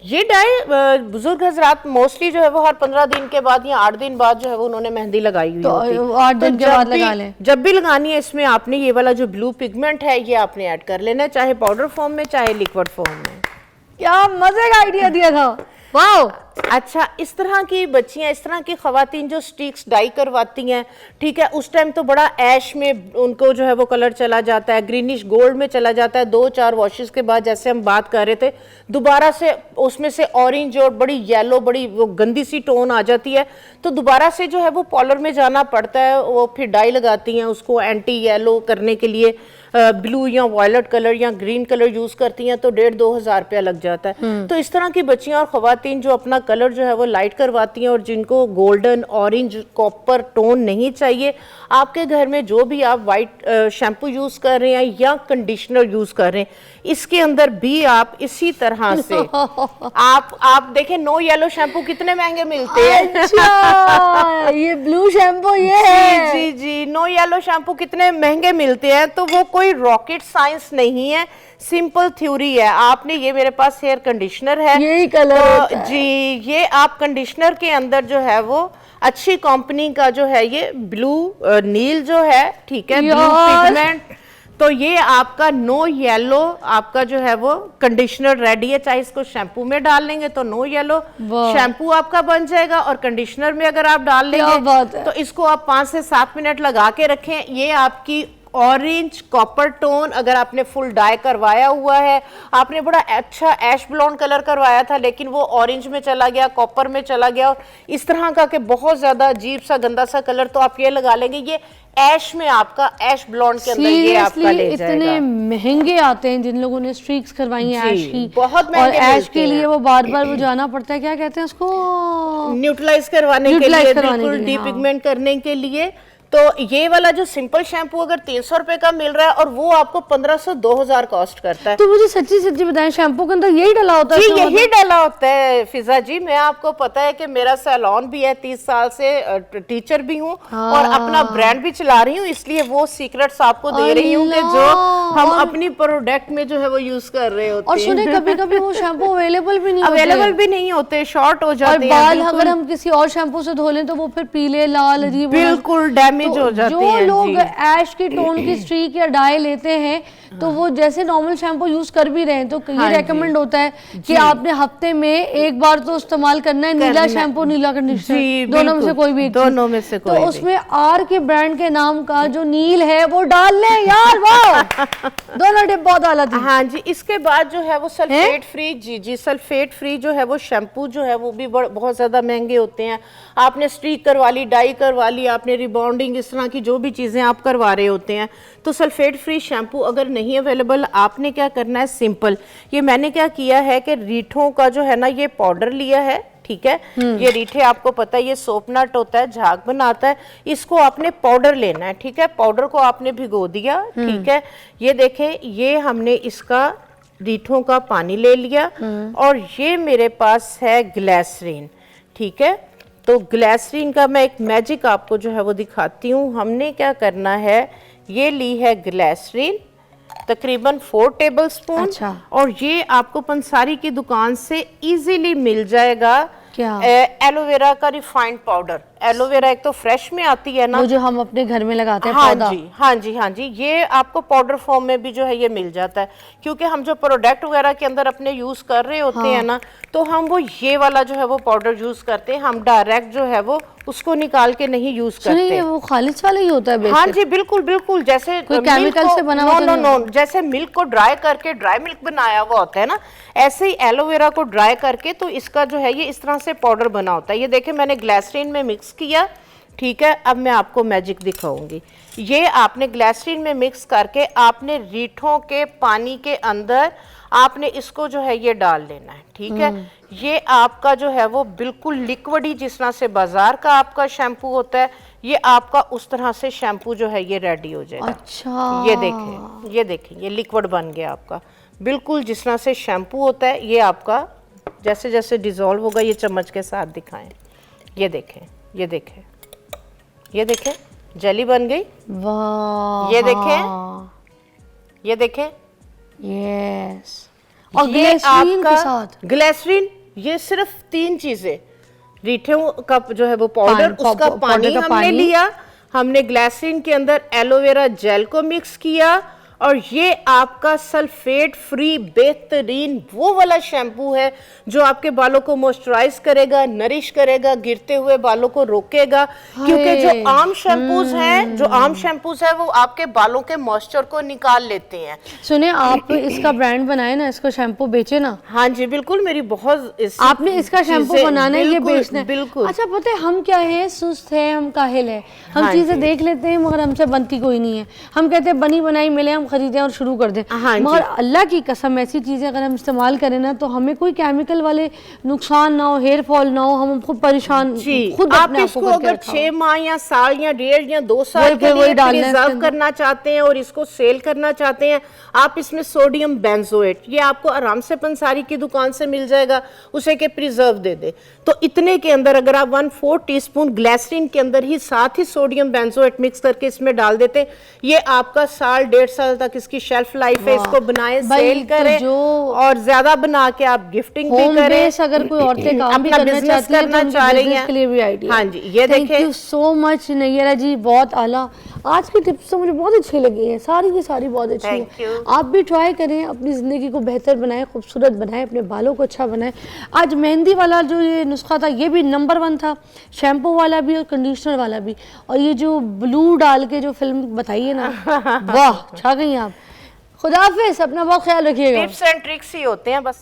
ये डाई बुजुर्ग हजरात मोस्टली जो है वो हर 15 दिन के बाद या 8 दिन बाद जो है वो उन्होंने मेहंदी लगाई हुई तो होती है। 8 दिन के जब बाद भी- लगा लें? जब भी लगानी है इसमें आपने ये वाला जो ब्लू पिगमेंट है ये आपने ऐड कर लेना है, चाहे पाउडर फॉर्म में चाहे लिक्विड फॉर्म में। क्या मजे का आइडिया दिया था, वाओ। अच्छा, इस तरह की बच्चियां, इस तरह की खवातीन जो स्टिक्स डाई करवाती हैं, ठीक है, उस टाइम तो बड़ा ऐश में उनको जो है वो कलर चला जाता है, ग्रीनिश गोल्ड में चला जाता है, 2-4 वॉशेस के बाद, जैसे हम बात कर रहे थे, दोबारा से उसमें से ऑरेंज और बड़ी येलो, बड़ी वो गंदी सी टोन आ जाती है, तो दोबारा से जो है वो पार्लर में जाना पड़ता है, वो फिर डाई लगाती हैं उसको एंटी येलो करने के लिए, ब्लू या वायलेट कलर या ग्रीन कलर यूज करती हैं, तो 1,500-2 हज़ार रुपया लग जाता है। तो इस तरह की बच्चियां और खवातीन जो अपना कलर जो है वो लाइट करवाती हैं और जिनको गोल्डन, ऑरेंज, कॉपर टोन नहीं चाहिए, आपके घर में जो भी आप वाइट शैम्पू यूज कर रहे हैं या कंडीशनर यूज कर रहे हैं, इसके अंदर भी आप इसी तरह से आप देखें, नो येलो शैम्पू कितने महंगे मिलते हैं। अच्छा, ये ब्लू शैम्पू ये है? जी जी, नो येलो शैम्पू कितने महंगे मिलते हैं, तो वो कोई रॉकेट साइंस नहीं है, सिंपल थ्योरी है। आपने ये मेरे पास हेयर कंडीशनर है, यही कलर होता है। जी, ये आप कंडीशनर के अंदर जो है वो अच्छी कंपनी का जो है ये ब्लू नील जो है, ठीक है, ब्लू पिगमेंट, तो ये आपका नो येलो आपका जो है वो कंडीशनर रेडी है। चाहे इसको शैम्पू में डाल लेंगे तो नो येलो शैम्पू आपका बन जाएगा, और कंडीशनर में अगर आप डाल लेंगे तो इसको आप 5 से 7 मिनट लगा के रखें। ये आपकी ऑरेंज कॉपर टोन, अगर आपने फुल डाई करवाया हुआ है, आपने बड़ा अच्छा ऐश ब्लॉन्ड कलर करवाया था लेकिन वो ऑरेंज में चला गया, कॉपर में चला गया, और इस तरह का कि बहुत ज्यादा अजीब सा गंदा सा कलर, तो आप ये लगा लेंगे, ये ऐश में आपका ऐश ब्लॉन्ड के अंदर ये आपका ले जाएगा। इतने महंगे आते हैं जिन लोगों ने स्ट्रीक्स करवाई हैं ऐश की, बहुत और महंगे ऐश मिलते के लिए हैं। वो बार बार वो जाना पड़ता है, क्या कहते हैं उसको, न्यूट्रलाइज करवाने के लिए, बिल्कुल हाँ। डीपिगमेंट करने के लिए। तो ये वाला जो सिंपल शैम्पू अगर 300 रुपए का मिल रहा है और वो आपको 1500-2000 कॉस्ट करता है। तो मुझे सच्ची सच्ची बताएं, शैम्पू के अंदर यही डला होता है? जी, यही डाला होता है फिजा जी। मैं आपको पता है कि मेरा सैलून भी है, 30 साल से टीचर भी हूँ और अपना ब्रांड भी चला रही हूँ, इसलिए वो सीक्रेट्स आपको दे रही हूँ कि जो हम अपनी प्रोडक्ट में जो है वो यूज कर रहे होते हैं। और सुने, कभी कभी वो शैम्पू अवेलेबल भी नहीं होते, अवेलेबल भी नहीं होते, शॉर्ट हो जाते और हैं। बाल अगर हम किसी और शैम्पू से धो लें तो वो फिर पीले लाल अजीब, बिल्कुल डैमेज हो जाते हैं। जो लोग ऐश की टोन की स्ट्रीक या डाई लेते हैं तो वो जैसे नॉर्मल शैम्पू यूज कर भी रहे हैं तो ये रेकमेंड होता है कि आपने हफ्ते में एक बार तो इस्तेमाल करना है नीला शैम्पू, नीला कंडीशनर, दोनों में से कोई भी, दोनों में से कोई तो उसमें आर के ब्रांड के नाम का जो नील है वो डाल लें यार, वाह। दोनों डिब्बा डाला थी। हाँ जी, इसके बाद जो है वो सल्फेट फ्री, जी जी, सल्फेट फ्री जो है वो शैम्पू जो है वो भी बहुत ज्यादा महंगे होते हैं। आपने स्ट्रीक करवा ली, डाई करवा ली, आपने रिबॉन्डिंग, इस तरह की जो भी चीजें आप करवा रहे होते हैं, तो सल्फेट फ्री शैम्पू अगर नहीं अवेलेबल, आपने क्या करना है, सिंपल, ये मैंने क्या किया है कि रीठों का जो है ना ये पाउडर लिया है, ठीक है, ये रीठे आपको पता है ये सोप नट होता है, झाग बनाता है, इसको आपने पाउडर लेना है, ठीक है, पाउडर को आपने भिगो दिया, ठीक है, ये देखें, ये हमने इसका रीठों का पानी ले लिया, और ये मेरे पास है ग्लिसरीन, ठीक है। तो ग्लिसरीन का मैं एक मैजिक आपको जो है वो दिखाती हूँ। हमने क्या करना है, ये ली है ग्लिसरीन तकरीबन 4 टेबलस्पून, अच्छा। और ये आपको पंसारी की दुकान से इजीली मिल जाएगा। क्या? एलोवेरा का रिफाइंड पाउडर, एलोवेरा एक तो फ्रेश में आती है ना, वो जो हम अपने घर में लगाते हैं हाँ पौधा। जी, हाँ जी, हाँ जी, ये आपको पाउडर फॉर्म में भी जो है ये मिल जाता है, क्योंकि हम जो प्रोडक्ट वगैरह के अंदर अपने यूज कर रहे होते हैं ना, तो हम वो ये वाला जो है वो पाउडर यूज करते हैं, हम डायरेक्ट जो है वो उसको निकाल के नहीं यूज सुनिए, करते। ये वो खालिश वाला ही होता है हाँ बेसिक? जी, बिल्कुल बिल्कुल, जैसे कोई मिल्क केमिकल को- से बना हुआ तो नो नहीं नो नो, जैसे मिल्क को ड्राई करके ड्राई मिल्क बनाया हुआ होता है ना, ऐसे ही एलोवेरा को ड्राई करके तो इसका जो है ये इस तरह से पाउडर बना होता है। ये देखिए मैंने ग्लिसरीन में मिक्स किया, ठीक है। अब मैं आपको मैजिक दिखाऊंगी। ये आपने ग्लिसरीन में मिक्स करके आपने रीठों के पानी के अंदर आपने इसको जो है ये डाल लेना है, ठीक है। ये आपका जो है वो बिल्कुल लिक्विड ही, जिस तरह से बाजार का आपका शैम्पू होता है, ये आपका उस तरह से शैम्पू जो है ये रेडी हो जाएगा। अच्छा, ये देखें, ये देखें, ये लिक्विड बन गया आपका, बिल्कुल जिस तरह से शैम्पू होता है। ये आपका जैसे जैसे डिजोल्व होगा, ये चम्मच के साथ दिखाएं, ये देखें, ये देखें, ये देखें, जेली बन गई। वाह, ये देखें, ये देखें, यस। और ये ग्लिसरीन के आपका साथ ग्लिसरीन, ये सिर्फ 3 चीजें, रीठों का जो है वो पाउडर, उसका पाउडर पानी का हमने पानी। लिया, हमने ग्लिसरीन के अंदर एलोवेरा जेल को मिक्स किया, और ये आपका सल्फेट फ्री बेहतरीन वो वाला शैम्पू है जो आपके बालों को मॉइस्चराइज करेगा, नरिश करेगा, गिरते हुए बालों को रोकेगा। क्योंकि जो आम शैम्पूज हैं, जो आम शैम्पूज है वो आपके बालों के मॉइस्चर को निकाल लेते हैं। सुने, आप इसका ब्रांड बनाए ना, इसको शैम्पू बेचे ना। हाँ जी बिल्कुल, मेरी बहुत आपने इसका शैम्पू चीजें- बनाना है, ये बिल्कुल, बेचना है। बिल्कुल। अच्छा, पता है हम क्या है, सुस्त है, हम काहिल है, हम हाँ चीजें जी। देख लेते हैं मगर हमसे बनती कोई नहीं है। हम कहते हैं बनी बनाई मिले, हम खरीदें और शुरू कर दें। हाँ जी। मगर अल्लाह की कसम, ऐसी चीजें अगर हम इस्तेमाल करें ना, तो हमें कोई केमिकल वाले नुकसान ना हो, हेयर फॉल ना हो, हम खुद परेशान जी। खुद आप अपने आप इसको को करके अगर रखा 6 माह या साल या 1.5 या 2 साल वही के फिर वही लिए डालना है इसके प्रिजर्व अंदर। करना चाहते हैं और इसको सेल करना चाहते हैं, आप इसमें सोडियम बेंजोएट, ये आपको आराम से पंसारी की दुकान से मिल जाएगा, उसे के प्रिजर्व दे दे। तो इतने के अंदर अगर आप 1/4 टीस्पून ग्लिसरीन के अंदर ही साथ ही सोडियम बेंजोएट मिक्स करके इसमें डाल देते, ये आपका साल 1.5 साल तक इसकी शेल्फ लाइफ है। इसको बनाए, भाई, सेल तो करें, जो और ज्यादा बना के आप गिफ्टिंग भी होम करें। बेस अगर कोई औरतें काम भी अपना करना business चाहती हैं तो करना उनके चाह रही business हैं। के लिए भी आइडिया। हाँ जी, ये थैंक देखें। यू सो मच नैयरा जी, बहुत आला। आज की टिप्स तो मुझे बहुत अच्छी लगी हैं, सारी की सारी बहुत अच्छी Thank हैं। you. आप भी ट्राई करें, अपनी ज़िंदगी को बेहतर बनाएं, खूबसूरत बनाएं, अपने बालों को अच्छा बनाएं। आज मेहंदी वाला जो ये नुस्खा था, ये भी नंबर 1 था, शैम्पू वाला भी और कंडीशनर वाला भी, और ये जो ब्लू डाल के जो फिल्म बताई है ना, वाह, छा गई आप। खुदा हाफिज़, अपना बहुत ख्याल रखिएगा। टिप्स एंड ट्रिक्स ही होते हैं बस।